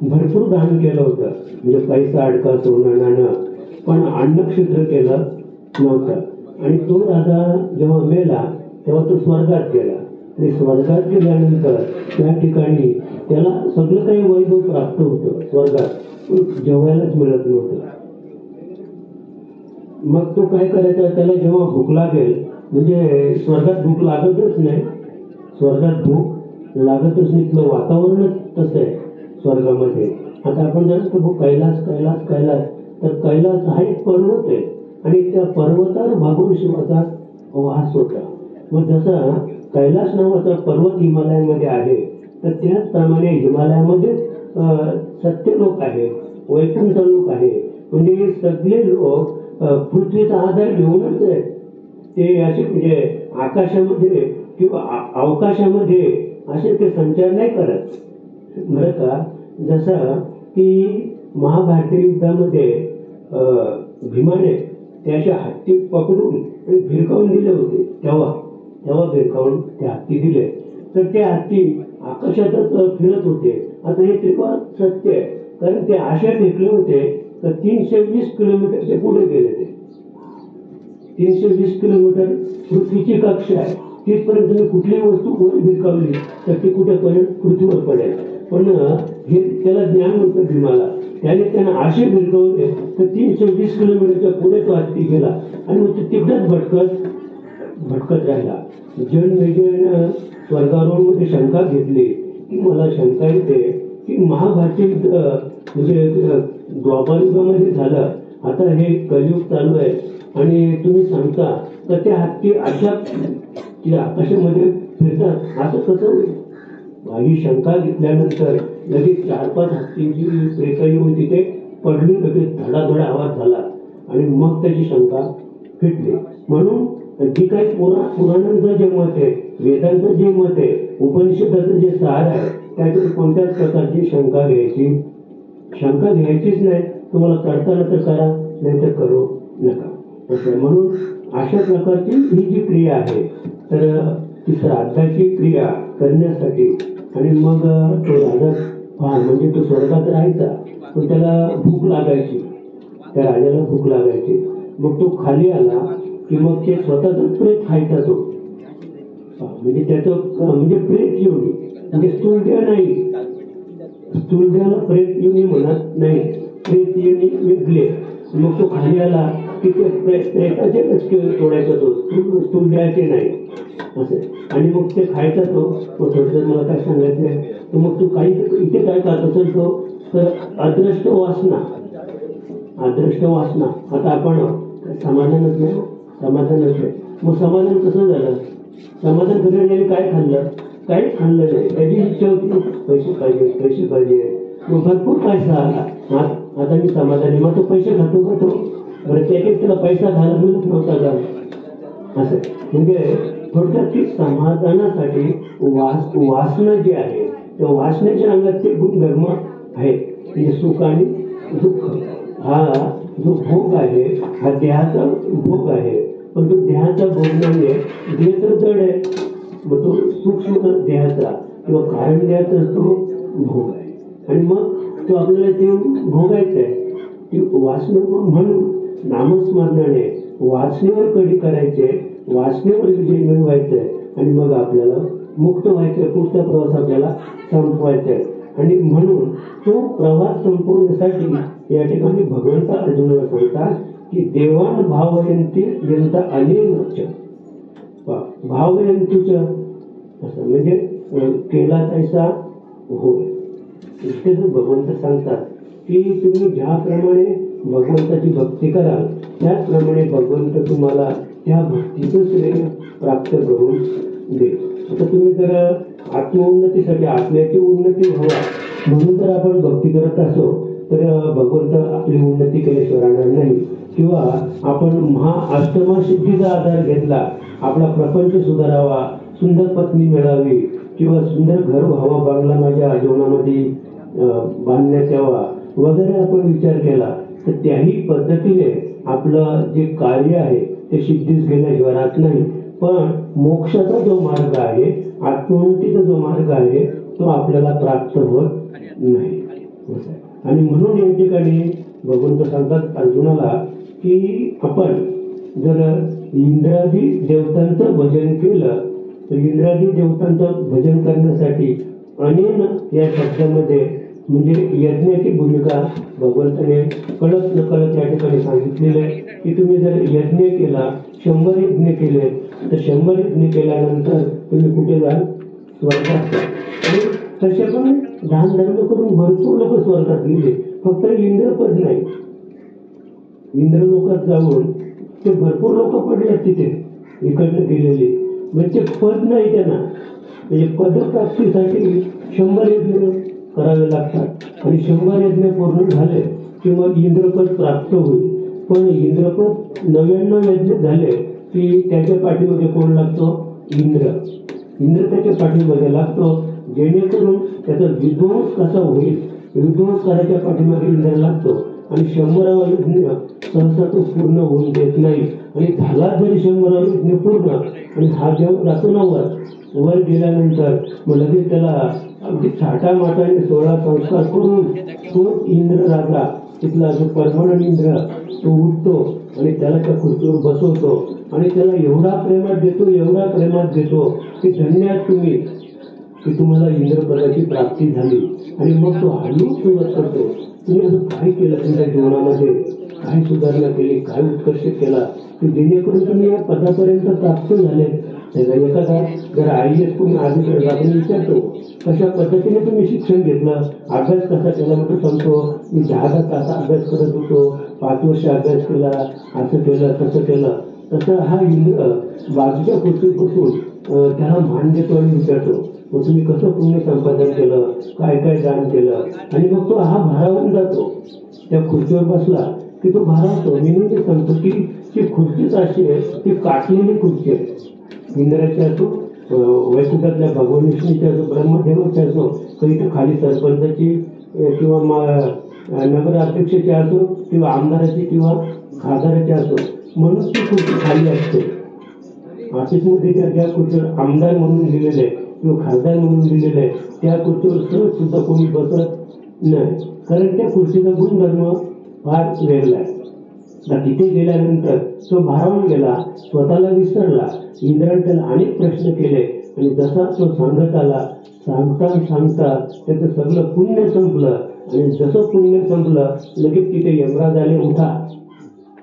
भरपूर दान केलं होतं. म्हणजे पैसा अडका सोनं नाणं, पण अन्नक्षेत्र केलं नव्हतं. आणि तो राजा जेव्हा मेला तेव्हा तो स्वर्गात गेला. आणि स्वर्गात गेल्यानंतर त्या ठिकाणी त्याला सगळं काही वैभव प्राप्त होतं स्वर्गात, जेवायलाच मिळत नव्हतं. मग तो काय करायचा, त्याला जेव्हा भूक लागेल, म्हणजे स्वर्गात भूक लागतच नाही, स्वर्गात भूक लागतच नाही, तिथलं वातावरणच तसं आहे स्वर्गामध्ये. आता आपण जर कैलास कैलास कैलास, तर कैलास हा एक पर्वत आहे आणि त्या पर्वतावर भगवान शिवाचा वास होता. मग जसा कैलास नावाचा पर्वत हिमालयामध्ये आहे, तर त्याचप्रमाणे हिमालयामध्ये सत्य लोक आहे, वैकुंठ लोक आहे. म्हणजे हे सगळे लोक पृथ्वीचा आधार घेऊनच आहेत. ते असे म्हणजे आकाशामध्ये किंवा अवकाशामध्ये असे ते संचार नाही करत, बरं का. जसं की महाभारतीय युद्धामध्ये भीमाने त्याच्या हत्ती पकडून भिरकावून दिले होते, तेव्हा भिरकावून ते हत्ती दिले, तर ते हत्ती आकाशातच फिरत होते. आता हे त्रिकोण सत्य आहे, कारण ते अशा फेकले होते तर 320 किलोमीटरच्या पुढे गेले. ते 320 किलोमीटर पृथ्वीची कक्षा आहे, तिथपर्यंत तुम्ही कुठलीही वस्तू वर भिरकावली तर ती कुठेपर्यंत पृथ्वीवर पडेल. पण हे त्याला ज्ञान होतं भीमाला, त्याने असे भिरकावले तर 320 किलोमीटरच्या पुढे तो हत्ती गेला आणि मग तो तिकडेच भटकत राहिला. जनमेजयनं स्वर्गारोहणामध्ये शंका घेतली की मला शंका येते की महाभारतीय म्हणजे द्वापार युगामध्ये झालं, आता हे कलियुग चालू आहे आणि तुम्ही सांगता तर त्या हत्ती अशा आकाशामध्ये फिरतात, असं कसं होईल. ही शंका घेतल्यानंतर लगेच 4-5 हत्तींची प्रेतं येऊन तिथे पडली, लगेच धडाधडा आवाज झाला आणि मग त्याची शंका फिटली. म्हणून जी काही पुराणांचं जे मत आहे, वेदांचं जे मत आहे, उपनिषदाचं जे सार आहे, त्याच्यात कोणत्याच प्रकारची शंका घ्यायचीच नाही. तुम्हाला करताना तर करा, नाही तर करू नका, असं. म्हणून अशा प्रकारची ही जी क्रिया आहे, तर ती श्राद्धाची क्रिया करण्यासाठी. आणि मग तो राजा म्हणजे तो स्वर्गात राहायचा, पण त्याला भूक लागायची, त्या राजाला भूक लागायची. मग तो खाली आला की मग ते स्वतःच प्रेत खायचा तो, म्हणजे त्याचं म्हणजे प्रेत योनी, म्हणजे स्थूल देह नाही, स्थूल देहाला प्रेत योनी म्हणत नाही, प्रेत योनी वेगळे. मग तो खाली आला की ते प्रेताचे कचके तोडायचा तो, स्थूल देहाचे नाही, असं. आणि मग ते खायचा तो. मग थोडंसं मला काय सांगायचंय, तर मग तू काही इथे काय खात असेल तो, तर अदृष्ट वासना. आता आपण समाधानच नाही. मग समाधान कसं झालं, समाधान करण्यासाठी काय खाल्लं, काहीच खाल्लं नाही. त्याची इच्छा होती पैसे पाहिजे, मग भरपूर पैसा आला, आता मी समाधानी. मग तो पैसे खातो का तो, बरं त्याच्यात त्याला पैसा खायला मिळत नव्हता का, असं. म्हणजे थोडक्यात की समाधानासाठी वासना जी आहे, त्या वासनेच्या अंगात ते गुणधर्म आहेत. म्हणजे सुख आणि दुःख, हा जो भोग आहे हा देहाचा भोग आहे, पण तो देहाचा भोग नाहीये, देह तर जड आहे. मग तो सूक्ष्म देहाचा किंवा कारण देहाचा तो भोग आहे. आणि मग तो आपल्याला ते भोगायचं आहे. ती वासना, म्हणून नामस्मरणाने वासनेवर कडी करायचे, वासनेवर विजय मिळवायचंय आणि मग आपल्याला मुक्त व्हायचंय, पुढचा प्रवास आपल्याला संपवायचा आहे. आणि म्हणून तो प्रवास संपवण्यासाठी या ठिकाणी भगवंत अर्जुनाला सांगतात की देवान भावयंती यंता अनेक भावयंतुच, असं म्हणजे केला तैसा होय. इतकेच भगवंत सांगतात की तुम्ही ज्याप्रमाणे भगवंताची भक्ती कराल त्याचप्रमाणे भगवंत तुम्हाला त्या भक्तीचं श्रेय प्राप्त करून दे. आता तुम्ही जर आत्मोन्नतीसाठी आत्म्याची उन्नती व्हावा म्हणून जर आपण भक्ती करत असो तर भगवंत आपली उन्नती केल्याशिवाय राहणार नाही. किंवा आपण अष्टमा सिद्धीचा आधार घेतला, आपला प्रपंच सुधारावा, सुंदर पत्नी मिळावी किंवा सुंदर घर व्हावा, बंगला माझ्या जीवनामध्ये बांधण्यात यावा वगैरे आपण विचार केला तर त्याही पद्धतीने आपलं जे कार्य आहे ते सिद्धीस घेण्याशिवाय राहत नाही. पण मोक्षाचा जो मार्ग आहे, आत्मोन्नतीचा जो मार्ग आहे तो आपल्याला प्राप्त होत नाही. आणि म्हणून या ठिकाणी भगवंत सांगतात अर्जुनाला की आपण जर इंद्रादी देवतांचं भजन केलं तर इंद्रादी देवतांचं भजन करण्यासाठी अनेन या शब्दामध्ये म्हणजे यज्ञाची भूमिका भगवंताने कळत नकळत या ठिकाणी सांगितलेलं आहे की तुम्ही जर यज्ञ केला, 100 यज्ञ केले तर 100 यज्ञ केल्यानंतर तुम्ही कुठे जाल? स्वर्गात. आणि तसे पण दान धर्म करून भरपूर लोक स्वर्गात गेले, फक्त इंद्रपद नाही. इंद्र लोकात जाऊन ते भरपूर लोक पडले तिथे इकडनं गेलेले, म्हणजे पद नाही त्यांना. म्हणजे पदप्राप्तीसाठी 100 यज्ञ करावे लागतात आणि 100 यज्ञ पूर्ण झाले की मग इंद्रपद प्राप्त होईल. पण इंद्रपद 99 यज्ञ झाले की त्याच्या पाठीमध्ये कोण लागतो? इंद्र. इंद्र त्याच्या पाठीमध्ये लागतो, जेणेकरून त्याचा विध्वंस कसा होईल, विध्वंस करायच्या पाठीमागे इंद्र लागतो. आणि 100वा यज्ञ सहसा तो पूर्ण होऊन देत नाही. आणि झाला जरी 100वा यज्ञ पूर्ण आणि हा जेव्हा जातो ना वर गेल्यानंतर मग लगेच त्याला अगदी थाटामाटाने 16 संस्कार करून तो इंद्र राजा, तिथला जो परमानंद इंद्र, तो उठतो आणि त्याला त्या खुर्चीवर बसवतो आणि त्याला एवढा प्रेमात देतो, एवढा प्रेमात देतो की धन्यवाद तुम्ही की तुम्हाला इंद्रपदाची प्राप्ती झाली. आणि मग तो हळूहळू सुरुवात करतो, तुम्ही असं काय केलं तुमच्या जीवनामध्ये, काय सुधारणा केली, काय उत्कर्ष केला की जेणेकरून तुम्ही या पदापर्यंत प्राप्त झाले. एखादा जर IAS कोणी अधिकारी आपण विचारतो कशा पद्धतीने तुम्ही शिक्षण घेतलं, अभ्यास कसा केला, म्हणतो सांगतो मी 10 तास अभ्यास करत होतो, 5 वर्ष अभ्यास केला, असं केलं तसं केलं. तसं हा इंद्र बाजूच्या खुर्चीत बसून त्याला मान देतो आणि विचारतो मग तुम्ही कसं पुण्य संपादन केलं, काय काय दान केलं. आणि मग तो हा भारावून जातो, त्या खुर्चीवर बसला की तो भारावतो. मी म्हणजे सांगतो की ती खुर्चीच अशी आहे, ती काटलेली खुर्ची आहे. इंद्राच्या असो, वैकुंठातल्या भगवान विष्णूच्या असो, ब्रह्मदेवाच्या असो, कधी तर खाली सरपंचाची किंवा नगराध्यक्षाची असो किंवा आमदाराची किंवा खासदाराची असो, म्हणून ती खुर्ची खाली असते. ऑफिसमध्ये ज्या खुर्चीवर आमदार म्हणून लिहिलेलं आहे किंवा खासदार म्हणून लिहिलेलं आहे त्या खुर्चीवर सहज सुद्धा कोणी बसत नाही, कारण त्या खुर्चीचा गुणधर्म फार वेगळा आहे. तिथे गेल्यानंतर तो भारावून गेला, स्वतःला विसरला. इंद्राने त्याला अनेक प्रश्न केले आणि जसा तो सांगत आला, सांगता सांगता त्याचं सगळं पुण्य संपलं. आणि जसं पुण्य संपलं लगेच तिथे यमराज आले, उठा.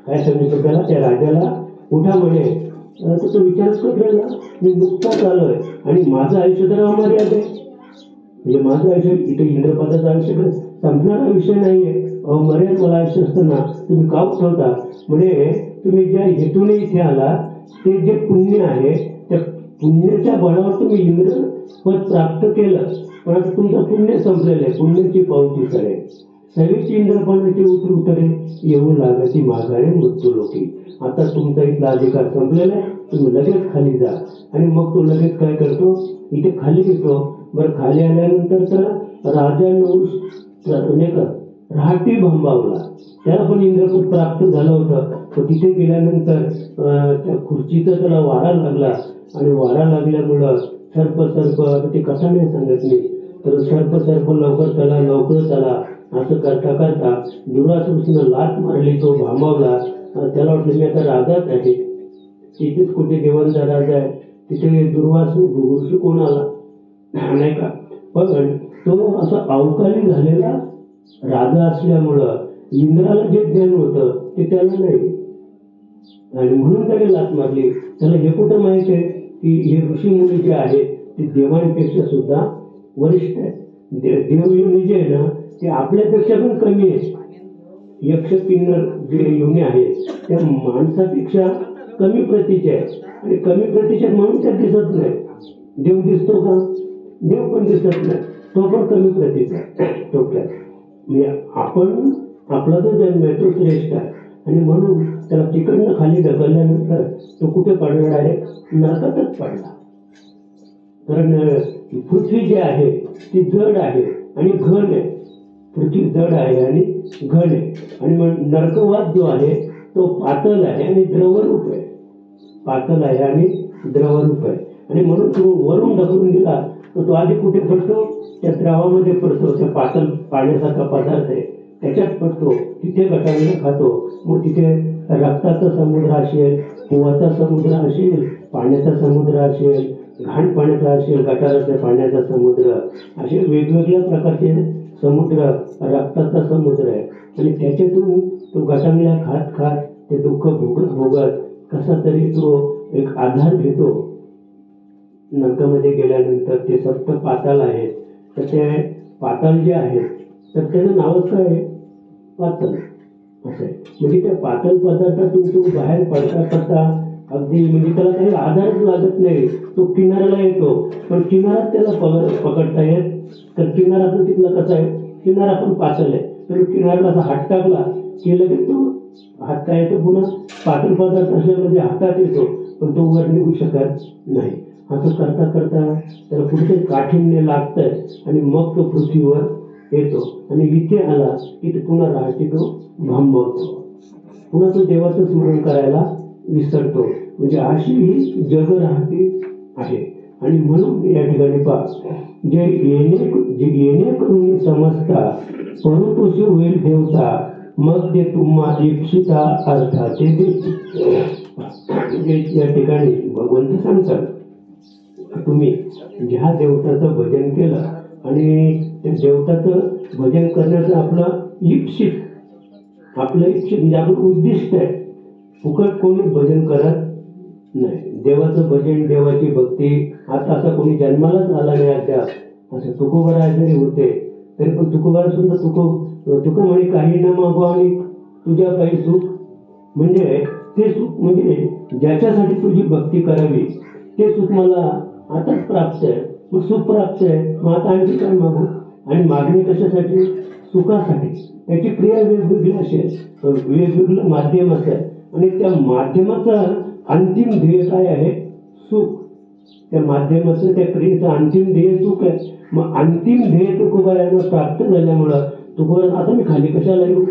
काय सांगितलं त्याला, त्या राजाला उठा म्हणे. तो विचारच करत राहिला, मी नुकताच आलोय आणि माझं आयुष्य तर अमर्याद आहे. म्हणजे माझं आयुष्य इथे इंद्रपदाचं आयुष्य संपणारा विषय नाहीये, मर्याद मला आयुष्य असताना तुम्ही का उठवता. म्हणजे तुम्ही ज्या हेतूने इथे आला ते जे पुण्य आहे त्या पुण्याच्या बळावर तुम्ही इंद्र पद प्राप्त केलं, पण आता तुमचं पुण्य संपलेलं आहे, पुण्याची पावती करेल. सगळीची इंद्रपदाची उतरे येऊ लागती माघारे मृत्यू लोकी. आता तुमचा इथला अधिकार संपलेला आहे, तुम्ही लगेच खाली जा. आणि मग तो लगेच काय करतो, इथे खाली येतो. बरं, खाली आल्यानंतर तर राजानं राहटी भांबावला, त्याला पण इंद्रपद प्राप्त झालं होतं. तर तिथे गेल्यानंतर त्या खुर्चीचा त्याला वारा लागला आणि वारा लागल्यामुळं सर्प ते कथा नाही सांगत मी, तर सर्प लवकर त्याला असं करता करता दुरासुरनं लाथ मारली, तो भांबावला. त्याला वाटलं मी आता राजाच आहे, तिथेच कुठे देवांचा राजा आहे, तिथे दुर्वास कोण आला नाही का. पण तो असा अवकाळी झालेला राजा असल्यामुळं इंद्राला जे ज्ञान होतं ते त्याला नाही, आणि म्हणून त्याने लात मारली. त्याला हे कुठं माहित आहे की हे ऋषी मुनी जे आहेत ते देवांपेक्षा सुद्धा वरिष्ठ आहेत. देवयोनी जे आहे ना ते आपल्यापेक्षा पण कमी आहे. यक्ष किन्नर जे योनी आहेत त्या माणसापेक्षा कमी प्रतीचे आहेत, आणि कमी प्रतीचे म्हणून त्या दिसत नाही. देव दिसतो का? देव पण दिसत नाही, तो पण कमी प्रतीचा आहे. थोडक्यात म्हणजे आपण आपला जो जन्म आहे तो श्रेष्ठ आहे, आणि म्हणून त्याला तिकडनं खाली ढकलल्यानंतर तो कुठे पडला? डायरेक्ट नरकातच पडला. कारण पृथ्वी जी आहे ती जड आहे आणि घन आहे. पृथ्वी जड आहे आणि घन आहे, आणि मग नरकवाद जो आहे तो पातळ आहे आणि द्रवरूप आहे. पातळ आहे आणि द्रवरूप आहे, आणि म्हणून तो वरून ढकलून दिला तर तो आधी कुठे पडतो? त्या द्रवामध्ये पडतो. त्या पातळ पाण्यासारखा पदार्थ आहे त्याच्यात पडतो, तिथे गटांना खातो. मग तिथे रक्ताचा समुद्र असेल, पोहाचा समुद्र असेल, पाण्याचा समुद्र असेल, घाण पाण्याचा असेल, गटाराच्या पाण्याचा समुद्र, असे वेगवेगळ्या प्रकारचे समुद्र, रक्ताचा समुद्र आहे. आणि त्याच्यातून तो गटांगल्या खात खात ते दुःख भोगत भोगत कसा तरी तो एक आधार घेतो. नरकामध्ये गेल्यानंतर ते सप्त पाताल आहेत, तर ते पाताल जे आहेत तर त्याचं नावच काय आहे? पातळ असं आहे. म्हणजे त्या पातळ पदार्थातून तो बाहेर पडता पडता अगदी म्हणजे त्याला काही आधारच लागत नाही. तो किनाऱ्याला येतो, पण किनारात त्याला पकडता येत. तर किनारा पण तिथला कसा आहे? किनारा पण पातळ आहे. तर किनाऱ्याला असा हात टाकला की लगेच तो हात काय येतो, पुन्हा पातळ पदार्थ असल्यामध्ये हातात येतो, पण तो वर निघू शकत नाही. असं करता करता त्याला कुठे काठिण्य लागतंय, आणि मग तो पृथ्वीवर येतो. आणि इथे आला की पुन्हा राहते तो भांबवतो, पुन्हा तो देवाचं स्मरण करायला विसरतो. म्हणजे अशी ही जग राहते आहे. आणि म्हणून या ठिकाणी पहा, जे येणे करून समजता परंतुशी होईल देवता, मग ते तुम्हा इप्सिता अर्था ते या ठिकाणी भगवंत सांगतात, तुम्ही ज्या देवताचं भजन केलं आणि त्या देवताचं भजन करण्याचं आपलं इप्सित म्हणजे आपलं उद्दिष्ट आहे. फुकट कोणी भजन करत नाही. देवाचं भजन, देवाची भक्ती, आता असं कोणी जन्मालाच आला नाही अद्याप. असं तुकोबराय जरी होते तरी पण तुकोबारा सुद्धा तुको म्हणे काही न मागो आणि तुझ्या काही सुख, म्हणजे ते सुख म्हणजे ज्याच्यासाठी तुझी भक्ती करावी ते सुख मला आताच प्राप्त आहे. मग सुख प्राप्त आहे, मग आता आणखी काय मागू? आणि मागणी कशासाठी? सुखासाठी. त्याची क्रिया वेगवेगळी असेल, वेगवेगळं माध्यम असेल, आणि त्या माध्यमाचं अंतिम ध्येय काय आहे? सुख. त्या माध्यमाचं त्या क्रियेचं अंतिम ध्येय सुख आहे. मग अंतिम ध्येय तुकोबारांना प्राप्त झाल्यामुळं तुकोबारा आता मी खाली कशाला येऊ?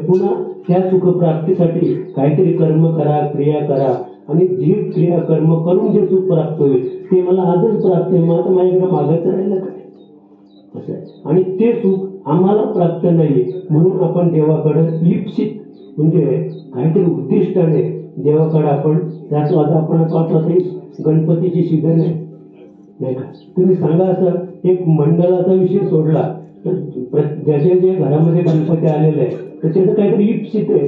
पुन्हा त्या सुखप्राप्तीसाठी काहीतरी कर्म करा, क्रिया करा, आणि जी क्रिया कर्म करून जे सुख प्राप्त होईल ते मला आजच प्राप्त आहे. मग आता माझ्याकडे मागत राहिलं काय? असं आहे. आणि ते सुख आम्हाला प्राप्त नाही, म्हणून आपण देवाकडे इप्सित म्हणजे काहीतरी उद्दिष्टाने देवाकडे आपण जातो. आता आपण पाहतो गणपतीची सीझन आहे नाही का? तुम्ही सांगा असं एक मंडळाचा विषय सोडला तर ज्याच्या जे घरामध्ये गणपती आलेले आहे तर त्याचं काहीतरी इप्सित आहे,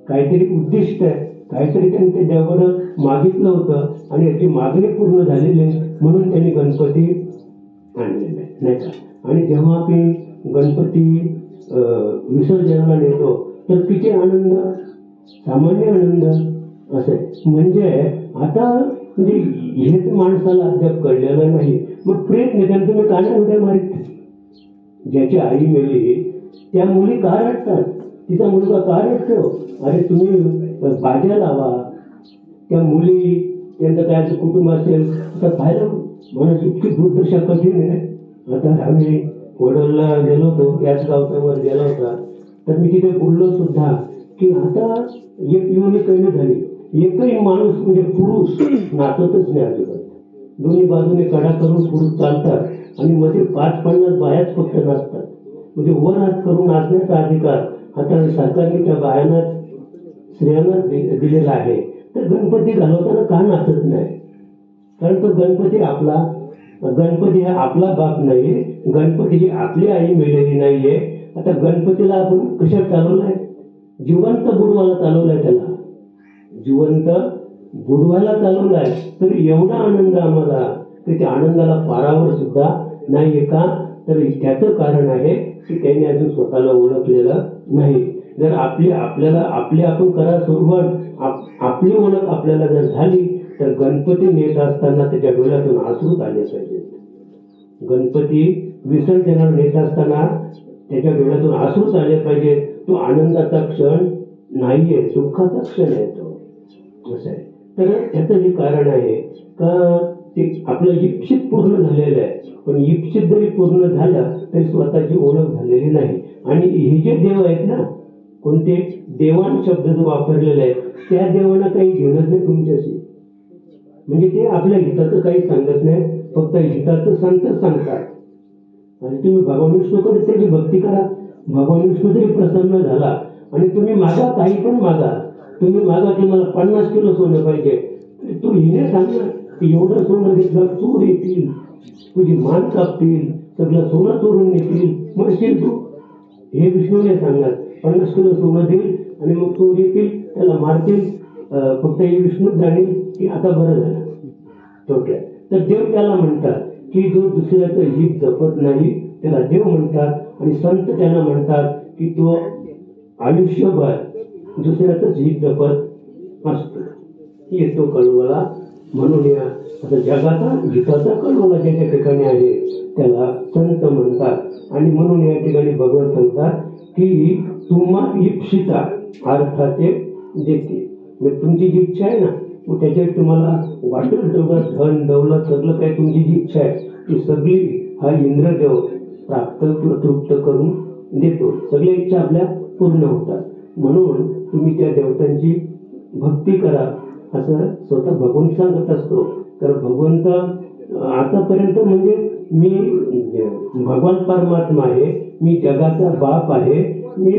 काहीतरी उद्दिष्ट आहे, काहीतरी त्यांनी ते देवाकडे मागितलं होतं आणि याची मागणी पूर्ण झालेली आहे, म्हणून त्यांनी गणपती आणलेले आहे नाही का? आणि जेव्हा आपण गणपती विसर्जनाला नेतो तर किती आनंद, सामान्य आनंद असे. म्हणजे आता म्हणजे हेच माणसाला अद्याप कळलेलं नाही. मग प्रेत नेत्यानं तुम्ही का नाही उड्या मारित? ज्याची आई मेली त्या मुली का रडतात? तिचा मुलगा का रडतो? अरे तुम्ही बाजा लावा. त्या मुली त्यांचं काय कुटुंब असेल तर पाहिलं म्हणून इतकी दुर्दशा कठीण आहे. आता आम्ही वडोदला गेलो होतो, याच गावचा वर गेला होता, तर मी तिथे बोललो सुद्धा की आता एक योनी कमी झाली, एकही माणूस म्हणजे पुरुष नाचतच नाही अजिबात. दोन्ही बाजूने कडा करून पुरुष चालतात आणि मध्ये 5-50 बायाच फक्त नाचतात. म्हणजे वर हात करून नाचण्याचा अधिकार आता सरकारने त्या बायांनाच स्त्रियांनाच दिलेला आहे. तर गणपती घालवताना का नाचत नाही? कारण तो गणपती आपला गणपती हा आपला बाप नाही, गणपती ही आपली आई मिळालेली नाहीये. आता गणपतीला आपण कशात चालवलाय? जिवंत बुडवायला चालवलाय, त्याला जिवंत बुडवायला चालवलाय. तर एवढा आनंद आम्हाला की त्या आनंदाला पारावर सुद्धा नाहीये. का? तर त्याचं कारण आहे की त्यांनी अजून स्वतःला ओळखलेलं नाही. जर आपण करा सुरुवात, आपली ओळख आपल्याला जर झाली तर गणपती नेत असताना त्याच्या डोळ्यातून अश्रूच आले पाहिजेत. गणपती विसर्जनाला नेत असताना त्याच्या डोळ्यातून अश्रूच आले पाहिजे. तो आनंदाचा क्षण नाहीये, दुःखाचा क्षण आहे तो, असं आहे. तर त्याचं हे कारण आहे का ते आपलं इप्सित पूर्ण झालेलं आहे. पण इप्सित जरी पूर्ण झालं तरी स्वतःची ओळख झालेली नाही. आणि हे जे देव आहेत ना, कोणते देवान शब्द जो वापरलेला आहे, त्या देवांना काही घेणंच नाही तुमच्याशी. म्हणजे ते आपल्या हिताचं काही सांगत नाही, फक्त हिताचं सांगतात. आणि तुम्ही भगवान विष्णूकडे त्याची भक्ती करा. भगवान विष्णू जरी प्रसन्न झाला आणि तुम्ही मागा, काही पण मागा, तुम्ही मागा की मला 50 किलो सोनं पाहिजे, तू हिने सांगणार की एवढं सोनं घेतलं चोर येतील, तुझी मान कापतील, सगळं सोनं चोरून नेतील, म्हणशील तू. हे विष्णूने सांगणार 50 किलो सोनं देईल आणि मग चोर येतील, त्याला मारतील. फक्त हे विष्णूच जाणील की आता बरं झालं थोडक्यात. तर देव त्याला म्हणतात की जो दुसऱ्याचं हित जपत नाही त्याला देव म्हणतात. आणि संत त्यांना म्हणतात की तो आयुष्यभर दुसऱ्याचंच हित जपत असतो. येतो कळवला म्हणून या आता जगाचा हिताचा कळवला ज्याच्या ठिकाणी आहे त्याला संत म्हणतात. आणि म्हणून या ठिकाणी भगवंत सांगतात की तुम्हा इप्सिता अर्थाचे देते. मग तुमची जी इच्छा आहे ना, मग त्याच्यात तुम्हाला वाटेल तेवढं धन दौलत सगळं काही तुमची जी इच्छा आहे ती सगळी हा इंद्रदेव प्राप्त किंवा तृप्त करून देतो. सगळ्या इच्छा आपल्या पूर्ण होतात. म्हणून तुम्ही त्या देवतांची भक्ती करा असं स्वतः भगवंत सांगत असतो. तर भगवंत आतापर्यंत म्हणजे मी भगवान परमात्मा आहे, मी जगाचा बाप आहे, मी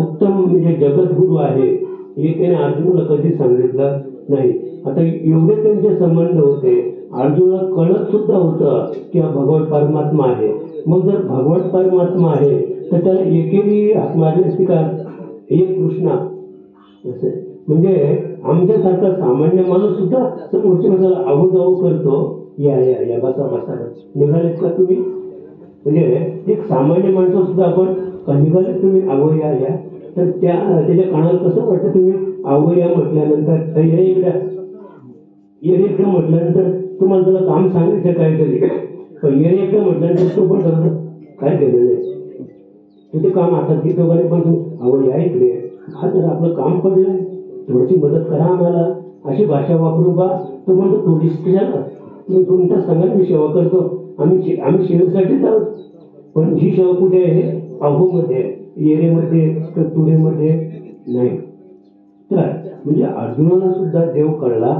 उत्तम म्हणजे जगद्गुरु आहे, हे त्याने अर्जुनाला कधी सांगितलं नाही. आता एवढे त्यांचे संबंध होते, अर्जुनाला कळत सुद्धा होतं की हा भगवान परमात्मा आहे. मग जर भगवान परमात्मा आहे तर त्याला एकेरी हाक मारली असती का, हे कृष्णा असं. म्हणजे आमच्यासारखा सामान्य माणूस सुद्धा समोरच्या माणसाला आहो जाऊ करतो, या या या बसा बसा निघालेत का तुम्ही. म्हणजे एक सामान्य माणसं सुद्धा आपण निघाले तुम्ही आहो या या, तर त्याच्या कानाला कसं वाटतं तुम्ही आहो या म्हटल्यानंतर येरे म्हटल्यानंतर तुम्हाला त्याला काम सांगायचं काहीतरी, पण येरे म्हटल्यानंतर तो पण करतो काय केलं नाही तिथे काम. आता ती दोघांनी पण अहो या इकडे, हा तर आपलं काम पडलंय, थोडीशी मदत करा आम्हाला, अशी भाषा वापरू बा. तो म्हणतो थोडीशी झाला तुम्ही तुमच्या संघात मी सेवा करतो, आम्ही सेवेसाठीच आहोत. पण ही सेवा कुठे आहे? अहोमध्ये, येरेमध्ये, तुरेमध्ये नाही. तर म्हणजे अर्जुनाला सुद्धा देव कळला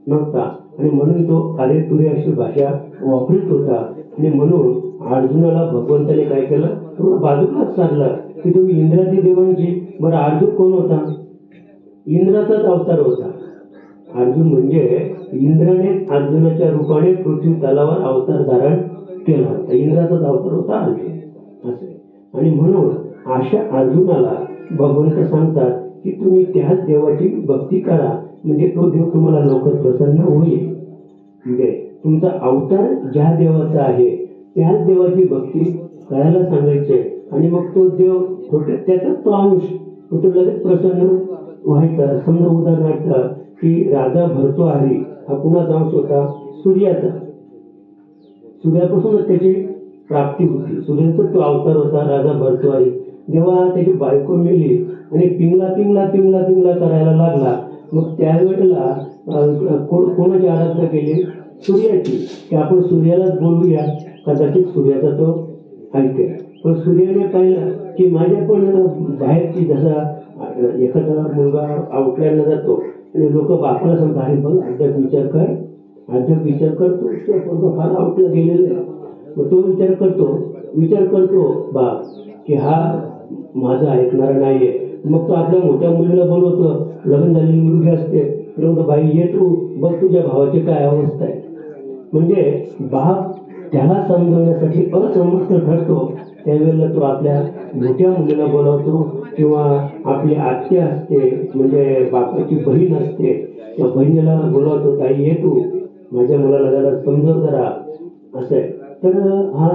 नव्हता आणि म्हणून तो अरे तुरे अशी भाषा वापरत होता. आणि म्हणून अर्जुनाला भगवंताने काय केलं, थोडं बाजूलाच सारलं की तुम्ही इंद्रादी देवांची. बरं अर्जुन कोण होता? इंद्राचाच अवतार होता अर्जुन. म्हणजे इंद्राने अर्जुनाच्या रूपाने पृथ्वी तलावर अवतार धारण केला होता. इंद्राचाच अवतार होता अर्जुन असे. आणि म्हणून अशा अर्जुनाला भगवंत सांगतात की तुम्ही त्याच देवाची भक्ती करा, म्हणजे तो देव तुम्हाला लवकर प्रसन्न होईल. म्हणजे तुमचा अवतार ज्या देवाचा आहे त्याच देवाची भक्ती करायला सांगायचे. आणि मग तो देव थोडक्यात त्याचाच तो अंश तो लगेच प्रसन्न व्हायचा. समजा उदाहरणार्थ की राजा भर्तृहरी हा कुणाचा अंश होता? सूर्याचा. सूर्यापासूनच त्याची प्राप्ती होती, सूर्याचा तो अवतार होता राजा भर्तृहरी. जेव्हा त्याची बायको मिली आणि पिंगला पिंगला पिंगला पिंगला करायला लागला, मग त्यावेळेला कोणाची आराधना केली? सूर्याची. की आपण सूर्यालाच बोलूया, कदाचित सूर्याचा तो ऐकेल. पण सूर्याने पाहिलं की माझ्या पण बाहेरची, जसा एखादा मुलगा आउटलाईनला जातो आणि लोक बापाला सांगतात अरे बघ अद्याप विचार करतो तो फार आउटला गेलेला आहे. मग तो विचार करतो बाप की हा माझा ऐकणारा नाहीये. मग तो आपल्या मोठ्या मुलीला बोलवतो, लग्न झालेली मुलगी असते, तर बाई ये तू बघ तुझ्या भावाची काय अवस्था आहे. म्हणजे बाप त्याला समजवण्यासाठी असमर्थ ठरतो, त्यावेळेला तो आपल्या मोठ्या मुलीला बोलावतो किंवा आपली आत्या असते म्हणजे बापाची बहीण असते, त्या बहिणीला बोलावतो, ताई ये तू माझ्या मुलाला जरा समजव जरा, असं आहे. तर हा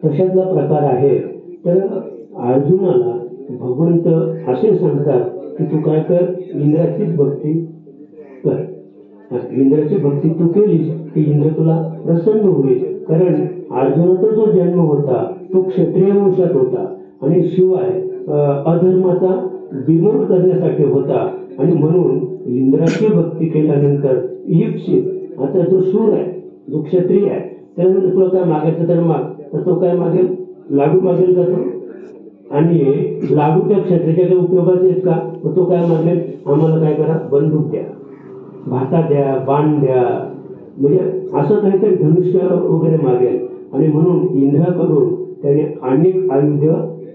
तशातला प्रकार आहे. तर अर्जुनाला भगवंत असे सांगतात की तू काय कर, इंद्राचीच भक्ती कर. इंद्राची भक्ती तू केलीस की इंद्र तुला प्रसन्न होईल. कारण अर्जुनाचा जो जन्म होता तो क्षत्रिय वंशात होता आणि शिवाय अधर्माचा बिमोड करण्यासाठी होता. आणि म्हणून इंद्राची भक्ती केल्यानंतर इप्सित आता जो शूर आहे, जो क्षत्रिय आहे, त्याला तुला काय मागायचं तर माग, तर तो काय मागेल, लाडू मागेल का तो? आणि लाडू त्या क्षत्रियाच्या उपयोगाचे आहेत का? मग तो काय मागेल, आम्हाला काय करा, बंदूक द्या, भाता द्या, बाण द्या, म्हणजे असं काहीतरी धनुष्य वगैरे मागेल. आणि म्हणून इंद्राकडून त्याने अनेक आयुध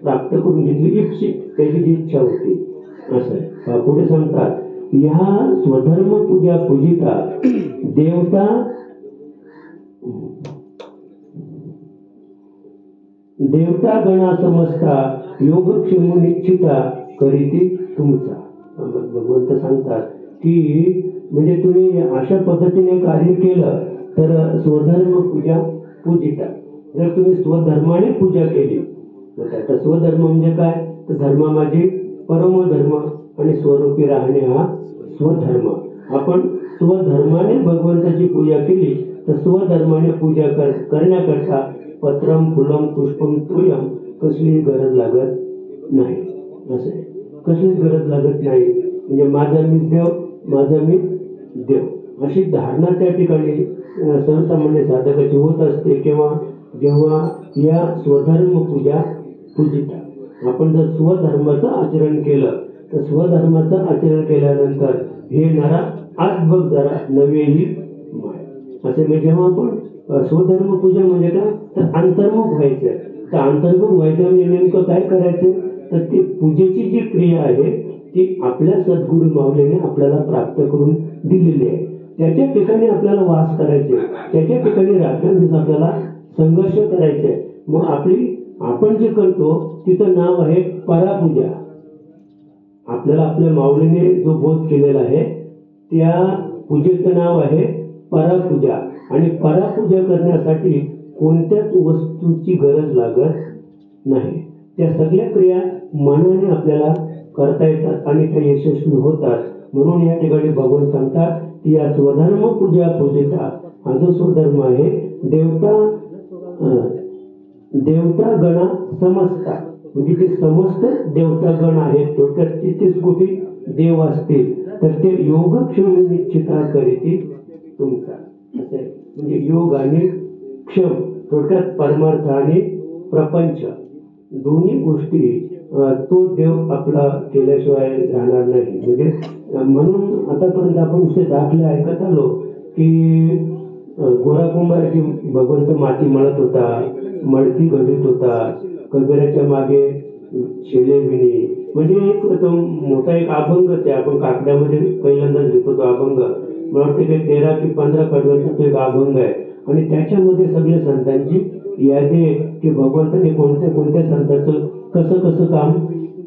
प्राप्त करून घेतली, इप्सित त्याची जी इच्छा होती. असं पुढे सांगतात, ह्या स्वधर्म पूजा पूजिता देवता गणा समजता योगक्षेम निश्चिता करीती तुमचा. भगवंत सांगतात की म्हणजे तुम्ही अशा पद्धतीने कार्य केलं तर स्वधर्म पूजा पूजिता. जर तुम्ही स्वधर्माने पूजा केली, तर स्वधर्म म्हणजे काय, तर धर्म माझी परमधर्म आणि स्वरूपी राहणे हा स्वधर्म. आपण स्वधर्माने भगवंताची पूजा केली तर स्वधर्माने पूजा करण्याकरता पत्रम फुलम पुष्पम तोयम कसलीही गरज लागत नाही. असं आहे, कसलीच गरज लागत नाही. म्हणजे माझा मीच देव, माझा मी देव, अशी धारणा त्या ठिकाणी सर्वसामान्य साधकाची होत असते. किंवा जेव्हा या स्वधर्म पूजा पूजिता, आपण जर स्वधर्माचं आचरण केलं तर स्वधर्माचं आचरण केल्यानंतर हे नरा आज बघ जरा नवेली माय. असे म्हणजे जेव्हा आपण स्वधर्म पूजा म्हणजे काय, तर अंतर्मुख व्हायचं. तर अंतर्मुख व्हायचं म्हणजे नेमकं काय करायचं, तर ती पूजेची जी क्रिया आहे ती आपल्या सद्गुरू माऊलीने आपल्याला प्राप्त करून दिलेली आहे. त्याच्या ठिकाणी आपल्याला वास करायचे, त्याच्या ठिकाणी रात्रंदिवस आपल्याला संघर्ष करायचे. मग आपण जे करतो तिचं नाव आहे परापूजा. आपल्याला आपल्या माऊलीने जो बोध केलेला आहे त्या पूजेचं नाव आहे परापूजा. आणि परापूजा करण्यासाठी कोणत्याच वस्तूची गरज लागत नाही. त्या सगळ्या क्रिया मनाने आपल्याला करता येतात आणि त्या यशस्वी होतात. म्हणून या ठिकाणी भगवान सांगतात की या स्वधर्म पूजा पूजिता, हा जो स्वधर्म आहे देवता गणा समजता, म्हणजे ते समस्त देवता गण आहेत, थोडक्यात 33 कोटी देव असतील तर ते योगक्षेम निश्चिता करीती तुमचा. असे म्हणजे योग आणि क्षम, थोडक्यात परमार्थ आणि प्रपंच दोन्ही गोष्टी तो देव आपला केल्याशिवाय राहणार नाही. म्हणजे म्हणून आतापर्यंत आपण दाखले ऐकत आलो की गोरा कुंभार की भगवंत माती मळत होता, मडकी घडीत होता, कबीराच्या मागे शेले विणी, म्हणजे एक तो मोठा एक अभंग आहे. आपण काकड्यामध्ये पहिल्यांदाच घेतो तो अभंग, मला वाटतं की 13 की 15 कडव्यांचा तो एक अभंग आहे. आणि त्याच्यामध्ये सगळे संतांची यादी आहे की भगवंताने कोणत्या कोणत्या संतांचं कसं कसं काम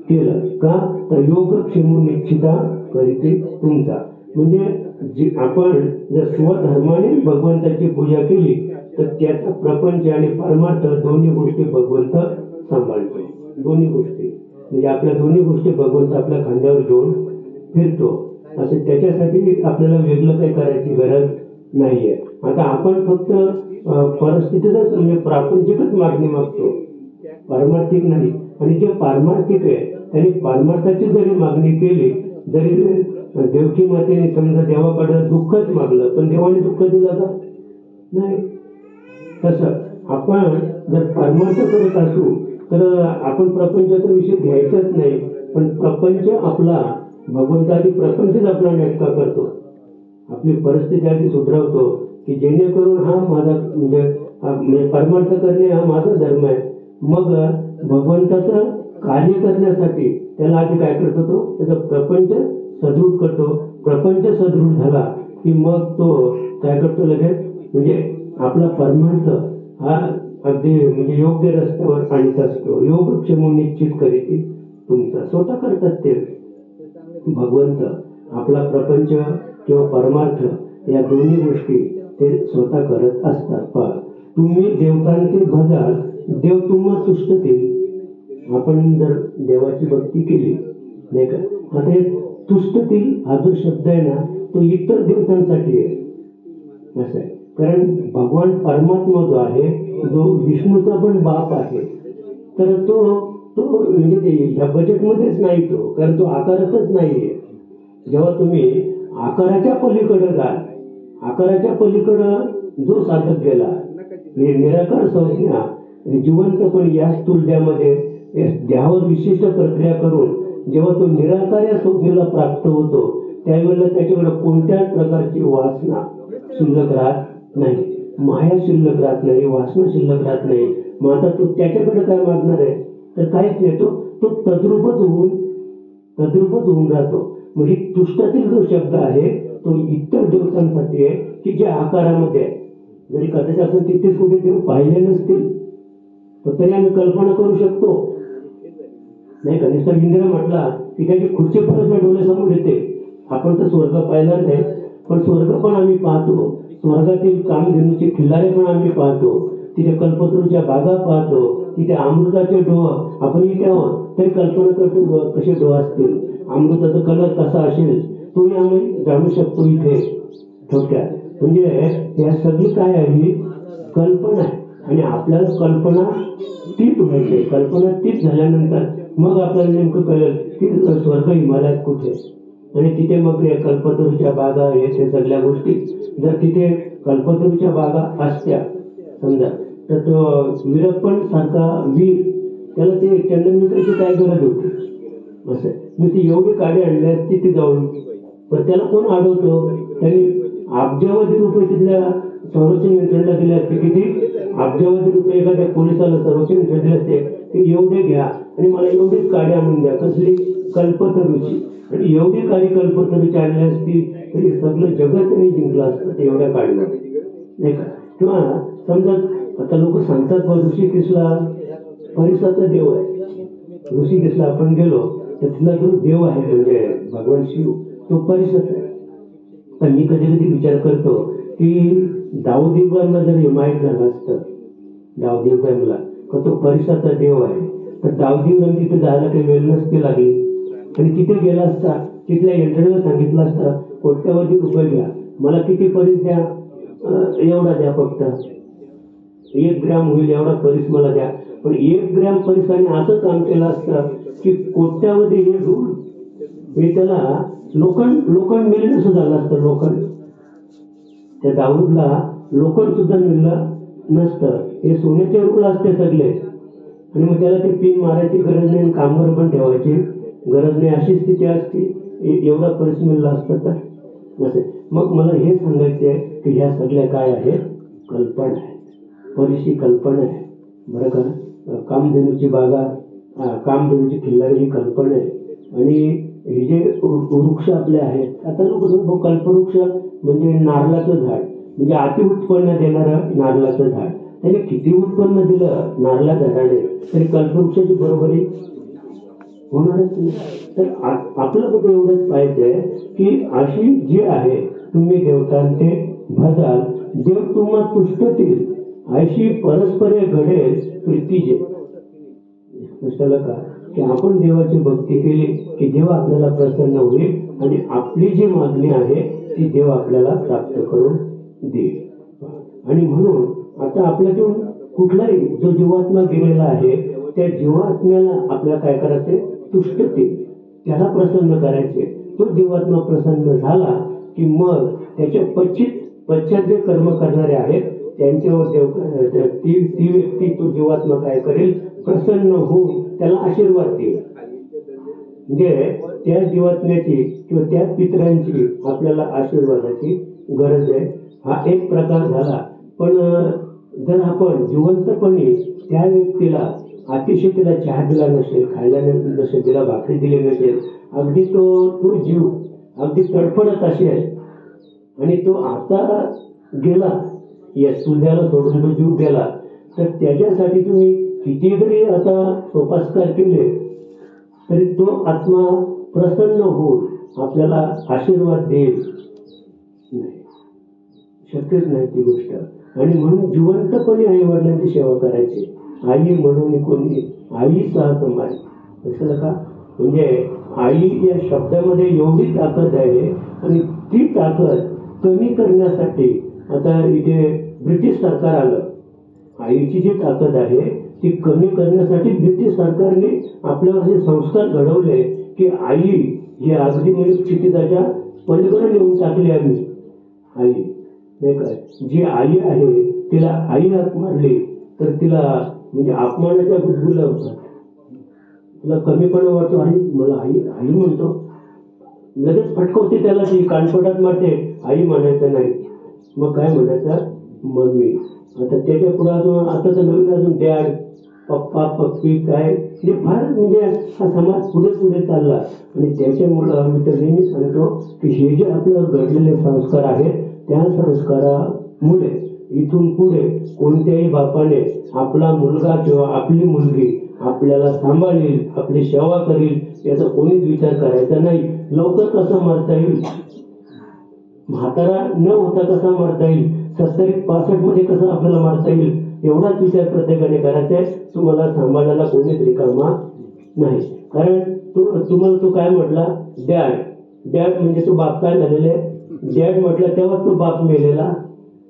केलं. का तर योगक्षेम निश्चिता करीते तुमचा. म्हणजे आपण जर स्वधर्माने भगवंताची पूजा केली तर त्याचा प्रपंच आणि परमार्थ दोन्ही गोष्टी भगवंत सांभाळतो. दोन्ही गोष्टी म्हणजे आपल्या दोन्ही गोष्टी भगवंत आपल्या खांद्यावर घेऊन फिरतो. असं त्याच्यासाठी आपल्याला वेगळं काही करायची गरज नाहीये. आता आपण फक्त परिस्थितीतच म्हणजे प्रापंचिकच मागणी मागतो, पारमार्थिक नाही. आणि जे पारमार्थिक आहे त्यांनी परमार्थाची जरी मागणी केली, जरी देवकी मातेने समजा देवाकडे दुःखच मागलं पण देवाने दुःख दिलं का? नाही. तसं आपण जर परमार्थ करत असू तर आपण प्रपंचाचा विषय घ्यायचाच नाही. पण प्रपंच आपला भगवंत आधी प्रपंचच आपला नेटका करतो, आपली परिस्थिती आधी सुधारवतो की जेणेकरून हा माझा म्हणजे परमार्थ करणे हा माझा धर्म आहे. मग भगवंताचं कार्य करण्यासाठी त्याला आधी काय करतो, तो त्याचा प्रपंच सदृढ करतो. प्रपंच सदृढ झाला की मग तो काय करतो लगेच, म्हणजे आपला परमार्थ हा अगदी म्हणजे योग्य रस्त्यावर आणत असतो. योगक्षेम निश्चित करीत तुमचा स्वतः करतात ते भगवंत. आपला प्रपंच किंवा परमार्थ या दोन्ही गोष्टी ते स्वतः करत असतात. पहा, तुम्ही देवतांचे भजाल देव तुम्हा तुष्टतील. आपण जर देवाची भक्ती केली नाही का, आता हे तुष्टतील हा जो शब्द आहे ना, तो इतर देवतांसाठी आहे असं आहे. कारण भगवान परमात्मा जो आहे, जो विष्णूचा पण बाप आहे, तर तो म्हणजे ह्या बजेटमध्येच नाही तो, कारण तो आकारातच नाहीये. जेव्हा तुम्ही आकाराच्या पलीकडे जाल, आकाराच्या पलीकडं जो साधक गेला, निराकार संज्ञा जिवंतपणे या स्तुल्ड्यामध्ये देहावर विशिष्ट प्रक्रिया करून जेव्हा तो निराकार या संज्ञेला प्राप्त होतो, त्यावेळेला त्याच्याकडे कोणत्याच प्रकारची वासना शिल्लक राहत नाही, माया शिल्लक राहत नाही, वासना शिल्लक राहत नाही. मग आता तो त्याच्याकडे काय मागणार आहे, तर काहीच नाही. तो तद्रूपच होऊन राहतो. म्हणजे तुष्टातील जो शब्द आहे तो इतर देवतांसाठी आहे की जे आकारामध्ये आहे. जरी कदाचित आपण तिथेच कुठे देव पाहिले नसतील तर तरी आम्ही कल्पना करू शकतो नाही का. नुसता इंद्र म्हटला की त्याची खुर्ची परत डोळ्यासमोर येते. आपण तर स्वर्ग पाहिला नाही, पण स्वर्ग पण आम्ही पाहतो. स्वर्गातील कामधेनूचे खिल्लारे पण आम्ही पाहतो. तिथे कल्पतरूच्या बागा पाहतो. तिथे अमृताचे डोह आपण इथे आहोत तरी कल्पना करतो कसे डोह असतील, अमृताचा कलर कसा असेल तोही आम्ही जाणू शकतो इथे. थोडक्यात म्हणजे या सगळी काय आहे, कल्पना आहे. आणि आपल्याला कल्पना तीच व्हायची. कल्पना तीच झाल्यानंतर मग आपल्याला नेमकं कळेल की स्वर्ग हिमालयात कुठे, आणि तिथे मग कल्पतरूच्या बागा हे सगळ्या गोष्टी. जर तिथे कल्पतरूच्या बागा असत्या समजा, तर तो वीरप्पन सारखा वीर, त्याला ते चंदनविकायची काय गरज होती असं. मी ती एवढी काडी आणल्या तिथे जाऊन, पण त्याला कोण अडवतो. त्यांनी अब्जावधी रुपये तिथल्या संरक्षण यंत्रणेला दिले असते. किती अब्जावधी रुपये एखाद्या पोलिसाला संरक्षण यंत्रणेला दिले असते की एवढे घ्या आणि मला एवढीच काडी आणून द्या, कसली कल्पतरूची. आणि एवढी काडी कल्पतरूची आणली असती तरी सगळं जगत त्यांनी जिंकलं असतं एवढ्या काडीवर नाही का. किंवा समजा आता लोक सांगतात ऋषिकेशला परिसाचा देव आहे. ऋषिकेशला आपण गेलो तर तिथला जो देव आहे म्हणजे भगवान शिव तो परिसच आहे. पण मी कधी कधी विचार करतो की दाऊद इब्राहिमला जर हे माहीत झालं असतं, दाऊद इब्राहिमला का तो परिसाचा देव आहे, तर दाऊद इब्राहिम तिथे जायला काही वेळ नसते लागली. आणि तिथे गेला असता, तिथल्या यंत्रणेला सांगितलं असतं कोट्यावधी रुपये घ्या, मला किती परीस द्या, एवढा द्या, फक्त 1 ग्रॅम होईल एवढा परीस मला द्या. पण 1 ग्रॅम परिसाने असं काम केलं असतं की कोट्यावधी हे ढूळ हे त्याला लोखंड मिळणं सुद्धा झालं असतं. लोखंड त्या दाऊदला लोखंड सुद्धा मिळलं नसतं. हे सोन्याचे रूळ असते सगळे. आणि मग त्याला ते पिन मारायची गरज नाही, कामगार पण ठेवायची गरज नाही, अशी स्थिती असती. एवढा परीस मिळला असतं तर असे. मग मला हे सांगायचे आहे की ह्या सगळ्या काय आहे, कल्पना आहे. परीशी कल्पना आहे बरं का. कामधेनूची बागा, कामधेनूची खिल्लारी ही कल्पना आहे. आणि हे जे वृक्ष आपले आहेत, आता लोक कल्पवृक्ष म्हणजे नारळाचं झाड, म्हणजे अति उत्पन्न देणारं नारळाचं झाड. त्याने किती उत्पन्न दिलं नारळा झाडाने तरी कल्पवृक्षाची बरोबरी होणारच नाही. तर आपलं फक्त एवढंच पाहिजे की अशी जी आहे तुम्ही देवतांचे भजाल देव तुम्हा तुष्टतील, अशी परस्परे घडेल प्रीतीचे. कशाला का की आपण देवाची भक्ती केली की देव आपल्याला प्रसन्न होईल आणि आपली जी मागणी आहे ती देव आपल्याला प्राप्त करून देईल. आणि म्हणून आता आपल्यातून कुठलाही जो जीवात्मा गेलेला आहे त्या जीवात्म्याला आपल्याला काय करायचे, तुष्टतील, त्याला प्रसन्न करायचे. तो जीवात्मा प्रसन्न झाला की मग त्याच्या पश्चात जे कर्म करणारे आहेत त्यांच्यावर देव ती व्यक्ती तो जीवात्मा काय करेल, प्रसन्न होऊन त्याला आशीर्वाद देईल. म्हणजे त्या जीवात्म्याची किंवा त्या पितरांची आपल्याला आशीर्वादाची गरज आहे. हा एक प्रकार झाला. पण जर आपण जिवंतपणे त्या व्यक्तीला अतिशय त्याला चहा दिला नसेल, खायला नसेल, तिला भाकरी दिली नसेल, अगदी तो जीव अगदी तडफडत असेल आणि तो आता गेला, या सूर्याला सोडून तो जीव गेला तर त्याच्यासाठी तुम्ही किती जरी आता सोपास्कार केले तरी तो आत्मा प्रसन्न होऊन आपल्याला आशीर्वाद देईल नाही, शक्यच नाही ती गोष्ट. आणि म्हणून जिवंतपणे आई वडिलांची सेवा करायची. आई म्हणून कोणी आई साथ माय, लक्षात का? म्हणजे आई या शब्दामध्ये एवढी ताकद आहे आणि ती ताकद कमी करण्यासाठी आता इथे ब्रिटिश सरकार आलं. आईची जी ताकद आहे ती कमी करण्यासाठी ब्रिटिश सरकारने आपल्यावर जे संस्कार घडवले की आई ही अगदी म्हणजे क्षितिजाच्या पलीकडे नेऊन टाकली आम्ही. आई नाही काय, जी आई आहे तिला आई हाक मारली तर तिला म्हणजे अपमानाच्या गुदगुल्या होतात. तिला कमीपणा वाटतो. आई मला आई आई म्हणतो, लगेच फटकवते त्याला, ती कानपटात मारते. आई म्हणायचं नाही, मग काय म्हणायचं? मम्मी. आता त्याच्या पुढे अजून आता तर नवीन अजून डॅड, पप्पा, पप्पी काय हे फार म्हणजे हा समाज पुढे पुढे चालला. आणि त्याच्यामुळं मी तर नेहमी सांगतो की हे जे आपल्यावर घडलेले संस्कार आहेत त्या संस्कारामुळे इथून पुढे कोणत्याही बापाने आपला मुलगा किंवा आपली मुलगी आपल्याला सांभाळेल, आपली सेवा करेल याचा कोणीच विचार करायचा नाही. लवकर कसा मरता येईल, म्हातारा न होता कसा मरता येईल, 70-65 मध्ये कसं आपल्याला मारता येईल एवढाच विचार प्रत्येकाने करायचा आहे. तुम्हाला सांभाळायला कोणीच रिकामा नाही. कारण तुम्हाला तो काय म्हटला? डॅड. डॅड म्हणजे तो बाप काय झालेले? डॅड म्हटलं तेव्हा तो बाप मेलेला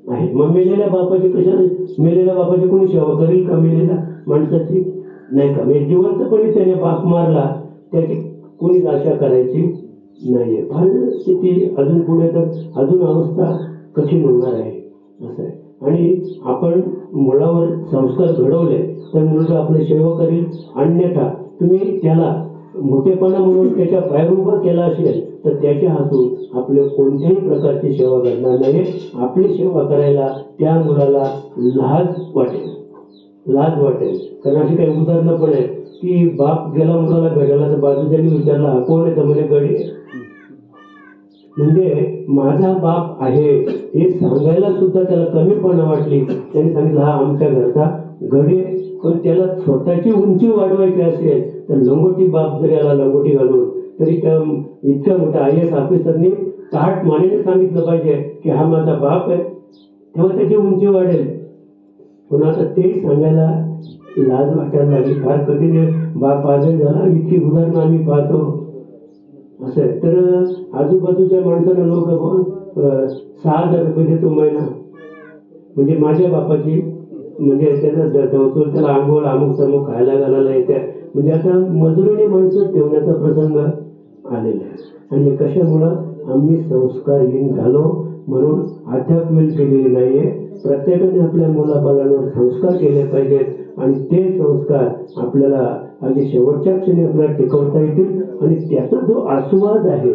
आहे. मग मेलेल्या बापाची कशाला, मेलेल्या बापाची कोणी सेवा करेल का मेलेल्या माणसाची? नाही का? म्हणजे जिवंतपणे त्याने बाप मारला त्याची कोणीच आशा करायची नाहीये. फार स्थिती अजून पुढे तर अजून अवस्था कठीण होणार आहे असं आहे. आणि आपण मुलावर संस्कार घडवले तर मुलगा आपली सेवा करेल. अन्यथा तुम्ही त्याला मोठेपणा म्हणून त्याच्या पायावर उभा केला असेल तर त्याच्या हातून आपल्या कोणत्याही प्रकारची सेवा घडणार नाही. आपली सेवा करायला त्या मुलाला लाज वाटेल, लाज वाटेल. कारण अशी काही उदाहरणं पण आहेत की बाप गेला मुलाला भेटायला तर बाजूच्यानी विचारला कोण आहे? तर म्हणे गडी. म्हणजे माझा बाप आहे हे सांगायला सुद्धा त्याला कमीपणा वाटली. त्यांनी सांगितलं हा आमच्या घरचा गडी. पण त्याला स्वतःची उंची वाढवायची असेल तर लंगोटी बाप जरी आला लंगोटी घालून तरी त्या इतक्या मोठ्या IAS ऑफिसरनी ताट मानेने सांगितलं पाहिजे की हा माझा बाप आहे, तेव्हा त्याची उंची वाढेल. पण आता तेही सांगायला लाज वाटायला लागली. फार कठीण आहे. बाप आजारी झाला इतकी उदाहरणं आम्ही पाहतो असं आहे. तर आजूबाजूच्या माणसाला लोक 6,000 रुपये देतो महिना, म्हणजे माझ्या बापाची म्हणजे त्याला दवचून त्याला आंघोळ अमुक तमुक खायला घालायला येत्या. म्हणजे आता मजुरीने माणसं ठेवण्याचा प्रसंग आलेला आहे. आणि हे कशामुळं? आम्ही संस्कारहीन झालो म्हणून अध्यात्म केलेली नाहीये. प्रत्येकाने आपल्या मुलाबाळांवर संस्कार केले पाहिजेत आणि ते संस्कार आपल्याला अगदी शेवटच्या क्षणी आपल्याला टिकवता येतील. आणि त्याचा जो आस्वाद आहे,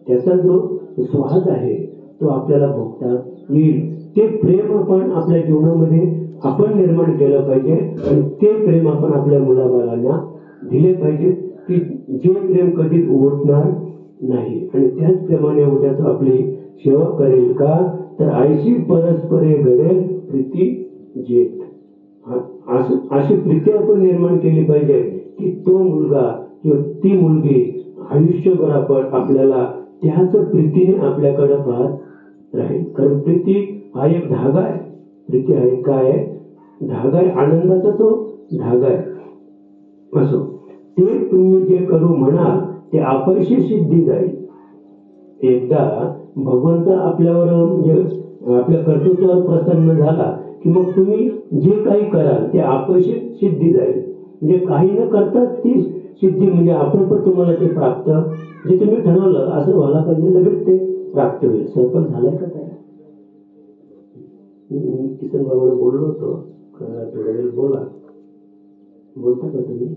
त्याचा जो स्वाद आहे तो आपल्याला भोगता येईल. ते प्रेम आपण आपल्या जीवनामध्ये आपण निर्माण केलं पाहिजे आणि ते प्रेम आपण आपल्या मुलाबाळांना दिले पाहिजे की जे प्रेम कधीच उठणार नाही. आणि त्याचप्रमाणे उद्या तो आपली सेवा करेल का? तर आईशी परस्परे घडेल प्रीती जेत. अशी प्रीती आपण निर्माण केली पाहिजे की तो मुलगा किंवा ती मुलगी आयुष्यभर आपण आपल्याला त्याच प्रीतीने आपल्याकडे पाहत राहील. कारण प्रीती हा एक धागा आहे. प्रीती हा एक काय आहे? धागा आहे. आनंदाचा तो धागा आहे. असो ते तुम्ही जे करू म्हणाल ते अपयशी सिद्धी जाईल. एकदा भगवंत आपल्यावर म्हणजे आपल्या कर्तृत्वावर प्रसन्न झाला की मग तुम्ही जे काही कराल ते अपयशी सिद्धी जाईल. म्हणजे काही न करताच ती सिद्धी म्हणजे आपण पण तुम्हाला ते प्राप्त जे तुम्ही ठरवलं असं व्हायला पाहिजे लगेच ते प्राप्त होईल. स्वयंपाक झालाय का काय? किसन बाबांना बोललो होतो थोडा वेळ बोला. बोलता का तुम्ही?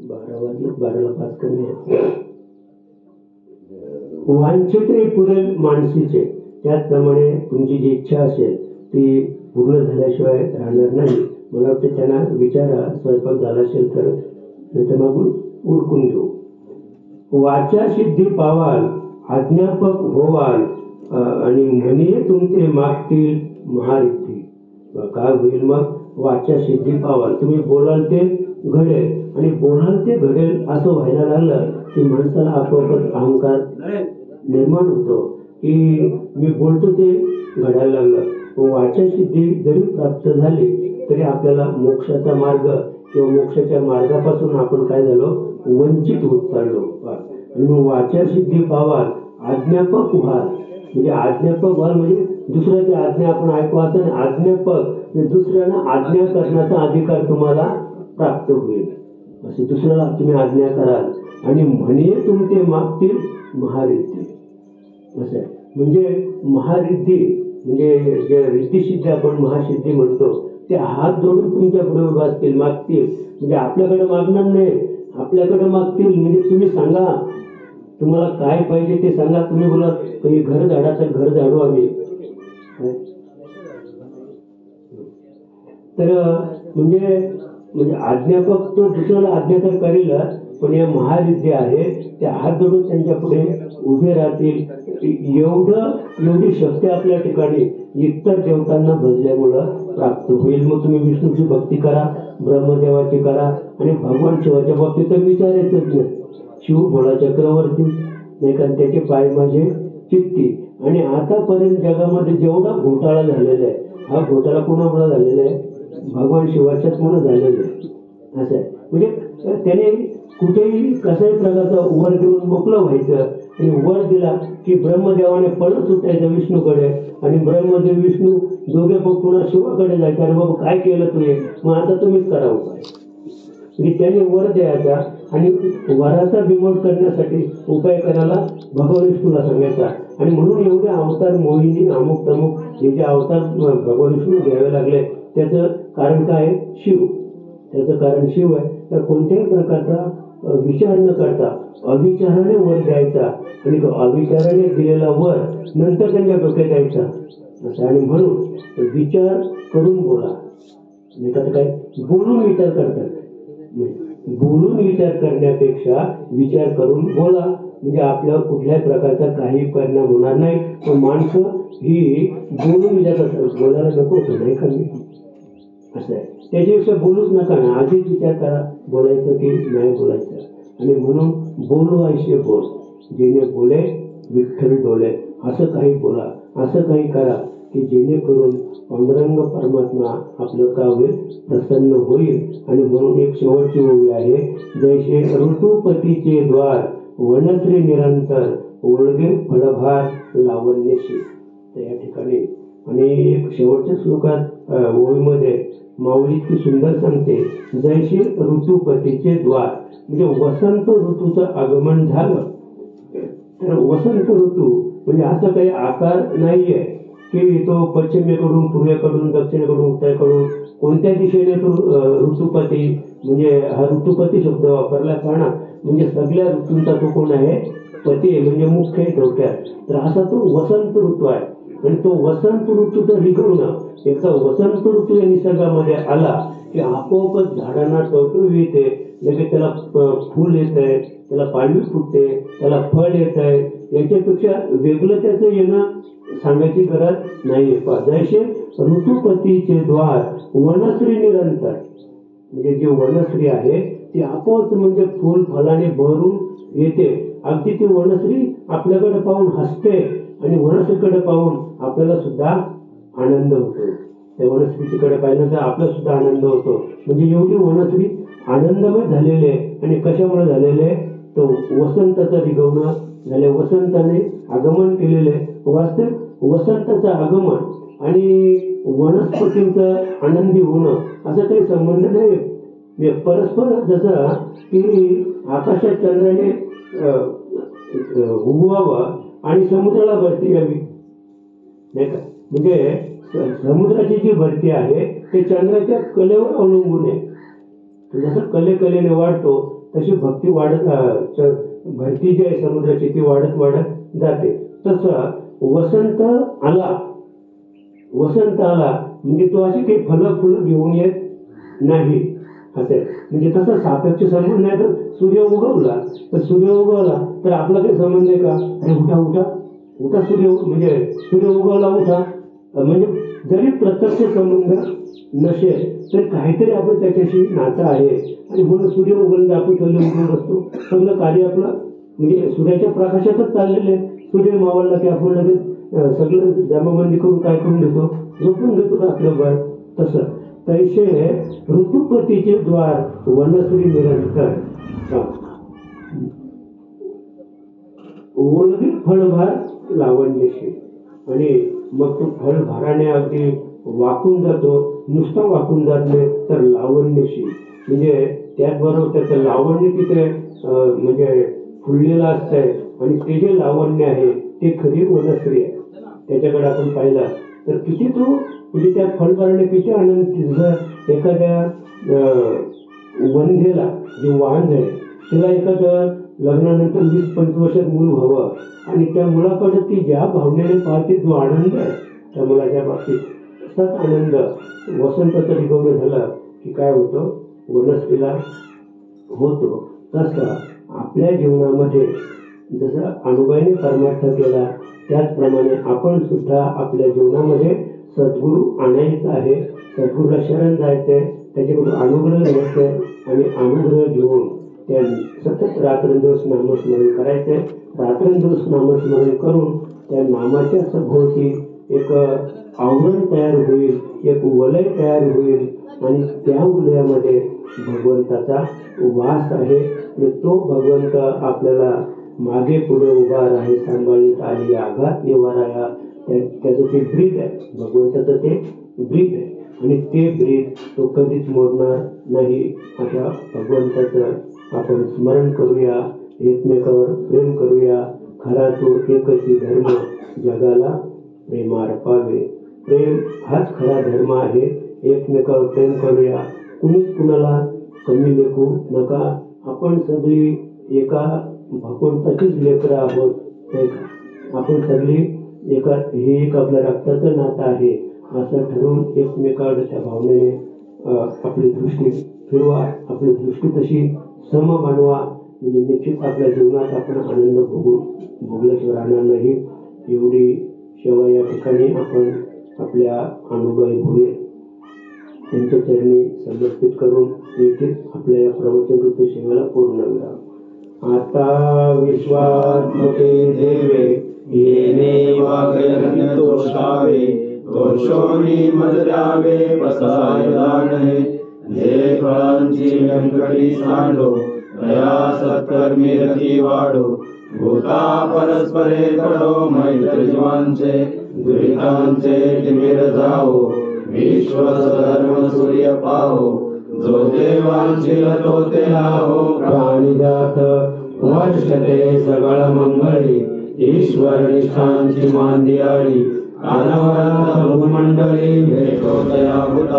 12 वाजले, 12ला 5 कमी आहे. वांछिते पुरेल माणसीचे. त्याचप्रमाणे तुमची जी इच्छा असेल ती पूर्ण झाल्याशिवाय राहणार नाही. मला वाटतं त्यांना विचारा स्वयंपाक झाला असेल तर, नाही तर मागून उरकून घेऊ. वाचा सिद्धी पावाल अज्ञापक होवाल आणि म्हणे तुमचे मागतील महारिद्धी. काय होईल मग? वाचा सिद्धी पावाल. तुम्ही बोलाल ते घडेल, आणि बोलाल ते घडेल असं व्हायला लागलं की माणसाला आपोआपच अहंकार निर्माण होतो की मी बोलतो ते घडायला लागलं. वाचा सिद्धी जरी प्राप्त झाली तरी आपल्याला मोक्षाचा मार्ग किंवा मोक्षाच्या मार्गापासून आपण काय झालो? वंचित होत चाललो. आणि मग वाचा सिद्धी पावाल आज्ञापक व्हाल. म्हणजे आज्ञापक व्हाल म्हणजे दुसऱ्याची आज्ञा आपण ऐकू असं नाही. आज्ञापक दुसऱ्यांना आज्ञा करण्याचा अधिकार तुम्हाला प्राप्त होईल. असे दुसऱ्याला तुम्ही आज्ञा कराल. आणि म्हणे तुमचे मागतील महारिद्धी. असं आहे. म्हणजे महारिद्धी म्हणजे जे रिद्धिसिद्धी आपण महासिद्धी म्हणतो ते हात जोडून तुमच्या पुढे उभा असतील, मागतील. म्हणजे आपल्याकडे मागणार नाही, आपल्याकडे मागतील. म्हणजे तुम्ही सांगा तुम्हाला काय पाहिजे ते सांगा. तुम्ही बोला काही घर झाडा तर घर झाडू आम्ही. तर म्हणजे आज्ञापक तो दुसऱ्याला आज्ञा तर करेल, पण या महारिद्धी आहे ते हात जोडून त्यांच्या पुढे उभे राहतील. एवढी शक्ती आपल्या ठिकाणी इतर देवतांना भजल्यामुळं प्राप्त होईल. मग तुम्ही विष्णूची भक्ती करा, ब्रह्मदेवाची करा, आणि भगवान शिवाच्या बाबतीत तर विचारायचंच नाही. शिव भोळा चक्रवर्ती नाही का, त्याचे पाय माझे चित्ती. आणि आतापर्यंत जगामध्ये जेवढा घोटाळा झालेला आहे हा घोटाळा कोणामुळे झालेला आहे? भगवान शिवाच्याच मुळे झालेला आहे. असं आहे. म्हणजे त्याने कुठेही कशाही प्रकारचा वर देऊन मोकळं व्हायचं, आणि वर दिला की ब्रह्मदेवाने पळत सुटायचं विष्णूकडे, आणि ब्रह्मदेव विष्णू दोघे पुन्हा शिवाकडे जायचे. अरे बाबा काय केलं तुम्ही? मग आता तुम्हीच करा उपाय. म्हणजे त्याने वर द्यायचा आणि वराचा बिमोड करण्यासाठी उपाय करायला भगवान विष्णूला सांगायचा. आणि म्हणून एवढे अवतार मोहिनी अमुक प्रमुख हे जे अवतार भगवान विष्णू घ्यावे लागले त्याचं कारण काय आहे? शिव. त्याचं कारण शिव आहे. तर कोणत्याही प्रकारचा विचार न करता अविचाराने वर द्यायचा, आणि तो अविचाराने दिलेला वर नंतर त्यांच्या डोक्यात द्यायचा असं. आणि म्हणून विचार करून बोला. नाही का काय बोलून विचार करतात. बोलून विचार करण्यापेक्षा विचार करून बोला, म्हणजे आपल्यावर कुठल्याही प्रकारचा काही परिणाम होणार नाही. पण माणसं ही बोलून विचार करतात. बोलायला नको होतं नाही का मी असं आहे. त्याच्यापेक्षा बोलूच नका ना, आधीच विचार करा बोलायचं की नाही बोलायचं. आणि म्हणून बोलू आयशे बोल, जेणे बोले विठ्ठल डोले. असं काही बोला, असं काही करा की जेणेकरून पांडुरंग परमात्मा आपलं का होईल? प्रसन्न होईल. आणि म्हणून एक शेवटची ओवी आहे, जैसे ऋतुपतीचे द्वार वनश्री निरंतर ओळगे फळभार लावण्यशी. तर या ठिकाणी आणि एक शेवटच्या श्लोकात ओवीमध्ये माऊली इतकी सुंदर सांगते, जैसे ऋतुपतीचे द्वार म्हणजे वसंत ऋतूचं आगमन झालं. तर वसंत ऋतू म्हणजे असं काही आकार नाहीये की तो पश्चिमेकडून पूर्वेकडून दक्षिणेकडून उत्तरेकडून कोणत्या दिशेने तो ऋतुपती म्हणजे हा ऋतुपती शब्द वापरला पाहणा. म्हणजे सगळ्या ऋतूंचा तो कोण आहे? पती आहे, म्हणजे मुख्य आहे थोडक्यात. तर असा तो वसंत ऋतू आहे. आणि तो वसंत ऋतूचं रिगवणं, एकदा वसंत ऋतू या निसर्गामध्ये आला की आपोआपच झाडांना टवटवी येते, लगेच त्याला फूल येत आहे, त्याला पालवी फुटते, त्याला फळ येत आहे. याच्यापेक्षा वेगळं त्याचं येणं सांगायची गरज नाहीये. जैसे ऋतुपतीचे द्वार वनश्री निरंतर म्हणजे जे वनश्री आहे ती आपोआप म्हणजे फुल फलाने भरून येते. अगदी ती वनश्री आपल्याकडे पाहून हसते, आणि वनश्रीकडे पाहून आपल्याला सुद्धा आनंद होतो. त्या वनस्पतीकडे पाहिलं तर आपला सुद्धा आनंद होतो. म्हणजे एवढी वनस्पती आनंदमय झालेले आहे. आणि कशामुळे झालेले? तो वसंताचं रिगवणं झाले, वसंताने आगमन केलेले. वास्तविक वसंताचं आगमन आणि वनस्पतींचं आनंदी होणं असा काही संबंध नाही. परस्पर जसं की आकाशात चंद्राने उगवावं आणि समुद्राला भरती यावी नाही का. म्हणजे समुद्राची जी भरती आहे ते चंद्राच्या कलेवर अवलंबून आहे. जसं कलेने वाढतो तशी भक्ती वाढत भरती जी आहे समुद्राची ती वाढत जाते. तसं वसंत आला म्हणजे तो अशी काही फुलं घेऊन येत नाही असे. म्हणजे तसं सापेक्ष संबंध नाही. तर सूर्य उगवला तर आपला काही संबंध आहे का? अरे उठा सूर्य म्हणजे सूर्य उगवला उठा. म्हणजे जरी प्रत्यक्ष संबंध नसेल तर काहीतरी आपण त्याच्याशी नातं आहे. आणि म्हणून सूर्य उगवून आपण ठेवले उठून बसतो. सगळं कार्य आपलं म्हणजे सूर्याच्या प्रकाशातच चाललेलं आहे. सूर्य मावळला की आपण लगेच सगळं जमाबंदी करून काय करून घेतो, झोपून घेतो रात्रभर. तसं तैसे ऋतुपतीचे द्वार वनश्री निरंतर ओळवी फळभार लावण्याशी. आणि मग तो फळभाराने अगदी वाकून जातो. नुसता वाकून जात नाही तर लावण्याशी, म्हणजे त्याचबरोबर त्याचं लावण्य तिथे म्हणजे फुललेलं असतंय. आणि ते जे लावण्य आहे ते खरी वनश्री आहे. त्याच्याकडे आपण पाहिलं तर किती तो म्हणजे त्या फळभाराने किती आनंद. जर एखाद्या वंध्येला जे वाण आहे तिला एखादं लग्नानंतर 20-25 वर्षात मूल व्हावं आणि त्या मुलाकडे ती ज्या भावनेने पाहते, जो आनंद आहे त्या मुलाच्या बाबतीत, तसाच आनंद वसंताचा रिगवणं झाला की काय होतं, वनस्पतीला होतो. तसं आपल्या जीवनामध्ये जसं अनुभवाने परमार्थ केला त्याचप्रमाणे आपण सुद्धा आपल्या जीवनामध्ये सद्गुरू आणायचा आहे. सद्गुरूला शरण जायचंय, त्याच्याकडून अनुग्रह घ्यायचंय आणि अनुग्रह घेऊन त्या सतत रात्रंदिवस नामस्मरण करायचंय. रात्रंदिवस नामस्मरण करून त्या नामाच्या सभोवती एक आवरण तयार होईल, एक वलय तयार होईल आणि त्या वलयामध्ये भगवंताचा वास आहे. आणि तो भगवंत आपल्याला मागे पुढे उभा आहे, सांभाळीत आली आघात निवाराया. त्याचं ते ब्रीद आहे, भगवंताचं ते ब्रीद आहे. आणि ते ब्रीद तो कधीच मोडणार नाही. अशा भगवंताचं आपण स्मरण करूया, एकमेकावर प्रेम करूया. खरा तो एकची धर्म जगाला प्रेमार्पावे. प्रेम हाच खरा धर्म आहे. एकमेकावर प्रेम करूया, कुणीच कुणाला कमी लेखू नका. आपण सगळी एका भगवंताचीच लेकरं आहोत, नाही का? आपण सगळी हे एक आपल्या रक्ताचं नातं आहे असं ठरवून एकमेकावर त्या भावनेने आपली दृष्टी फिरवा. आपली दृष्टी तशी सम बनवा, म्हणजे निश्चित आपल्या जीवनात आपण आनंद भोगल्याशिवाय राहणार नाही. एवढी सेवा या ठिकाणी आपण आपल्या अनुभवी भोगे त्यांच्या चरणी समर्पित करून येथेच आपल्या या प्रवचन रूपी सेवेला पूर्ण करा. आता विश्वात्मके देवे येणे वागयज्ञ तोषावे, दोषोनी मजरावे बसाय दाणे. हे फळांची व्यंकटी सांडो, दया सत्कर्मी रती वाढो. भूता परस्परे तडो, मैत्र जीवांचे दुरितांचे तिमिर जावो. विश्व धर्म सूर्य पाहो, जो देवांची तो ते लाहो. प्राणिजात वर्षते सगळ मंगळी, ईश्वर निष्ठांची मांदियाळी. कानावरात भूमंडळी भेटो दयाभूत,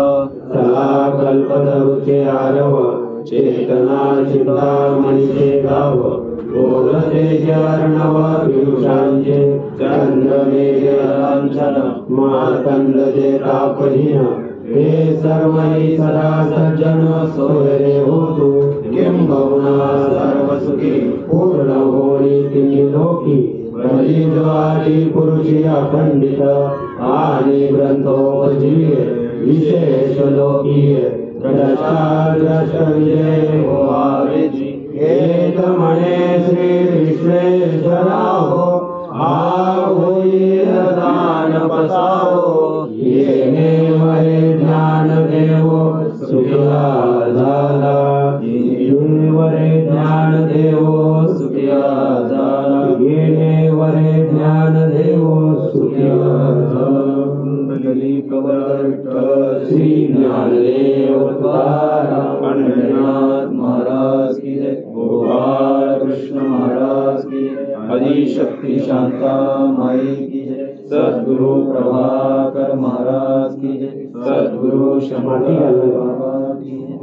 चला कल्पतरुचे आरव. चेतना चिंतामणीचे गाव, बोलते अर्णव विभूषांचे. चंद्रमेघ लांछन मार्तंड जे तापहीन, हे सर्वही सदा सज्जन सोयरे होतो. किंबहुना सर्व सुखी पूर्ण होणी तिन्ही लोकी. ब्रह्मज्वाली पुरुषी अखंडित आणि ग्रंथोपजीवे विशेष लोकीय. द्रष्टाद्रष्टविजय होवावेची, एक म्हणे श्री विश्वेश्वराहो. होईल दान पसावो, येणे वरे ज्ञान देवो सुखिया झाला. वरे ज्ञान देवो सुखिया झाला, येणे वरे ज्ञान देवो सुखिया झाला. श्री ज्ञानदेव तुकाराम पंढरीनाथ महाराज की जय. गोपाळ कृष्ण महाराज की जय. आदिशक्ती शांता माई की जय. सद्गुरु प्रभाकर महाराज की जय. सद्गुरु शंकर बाबा की जय.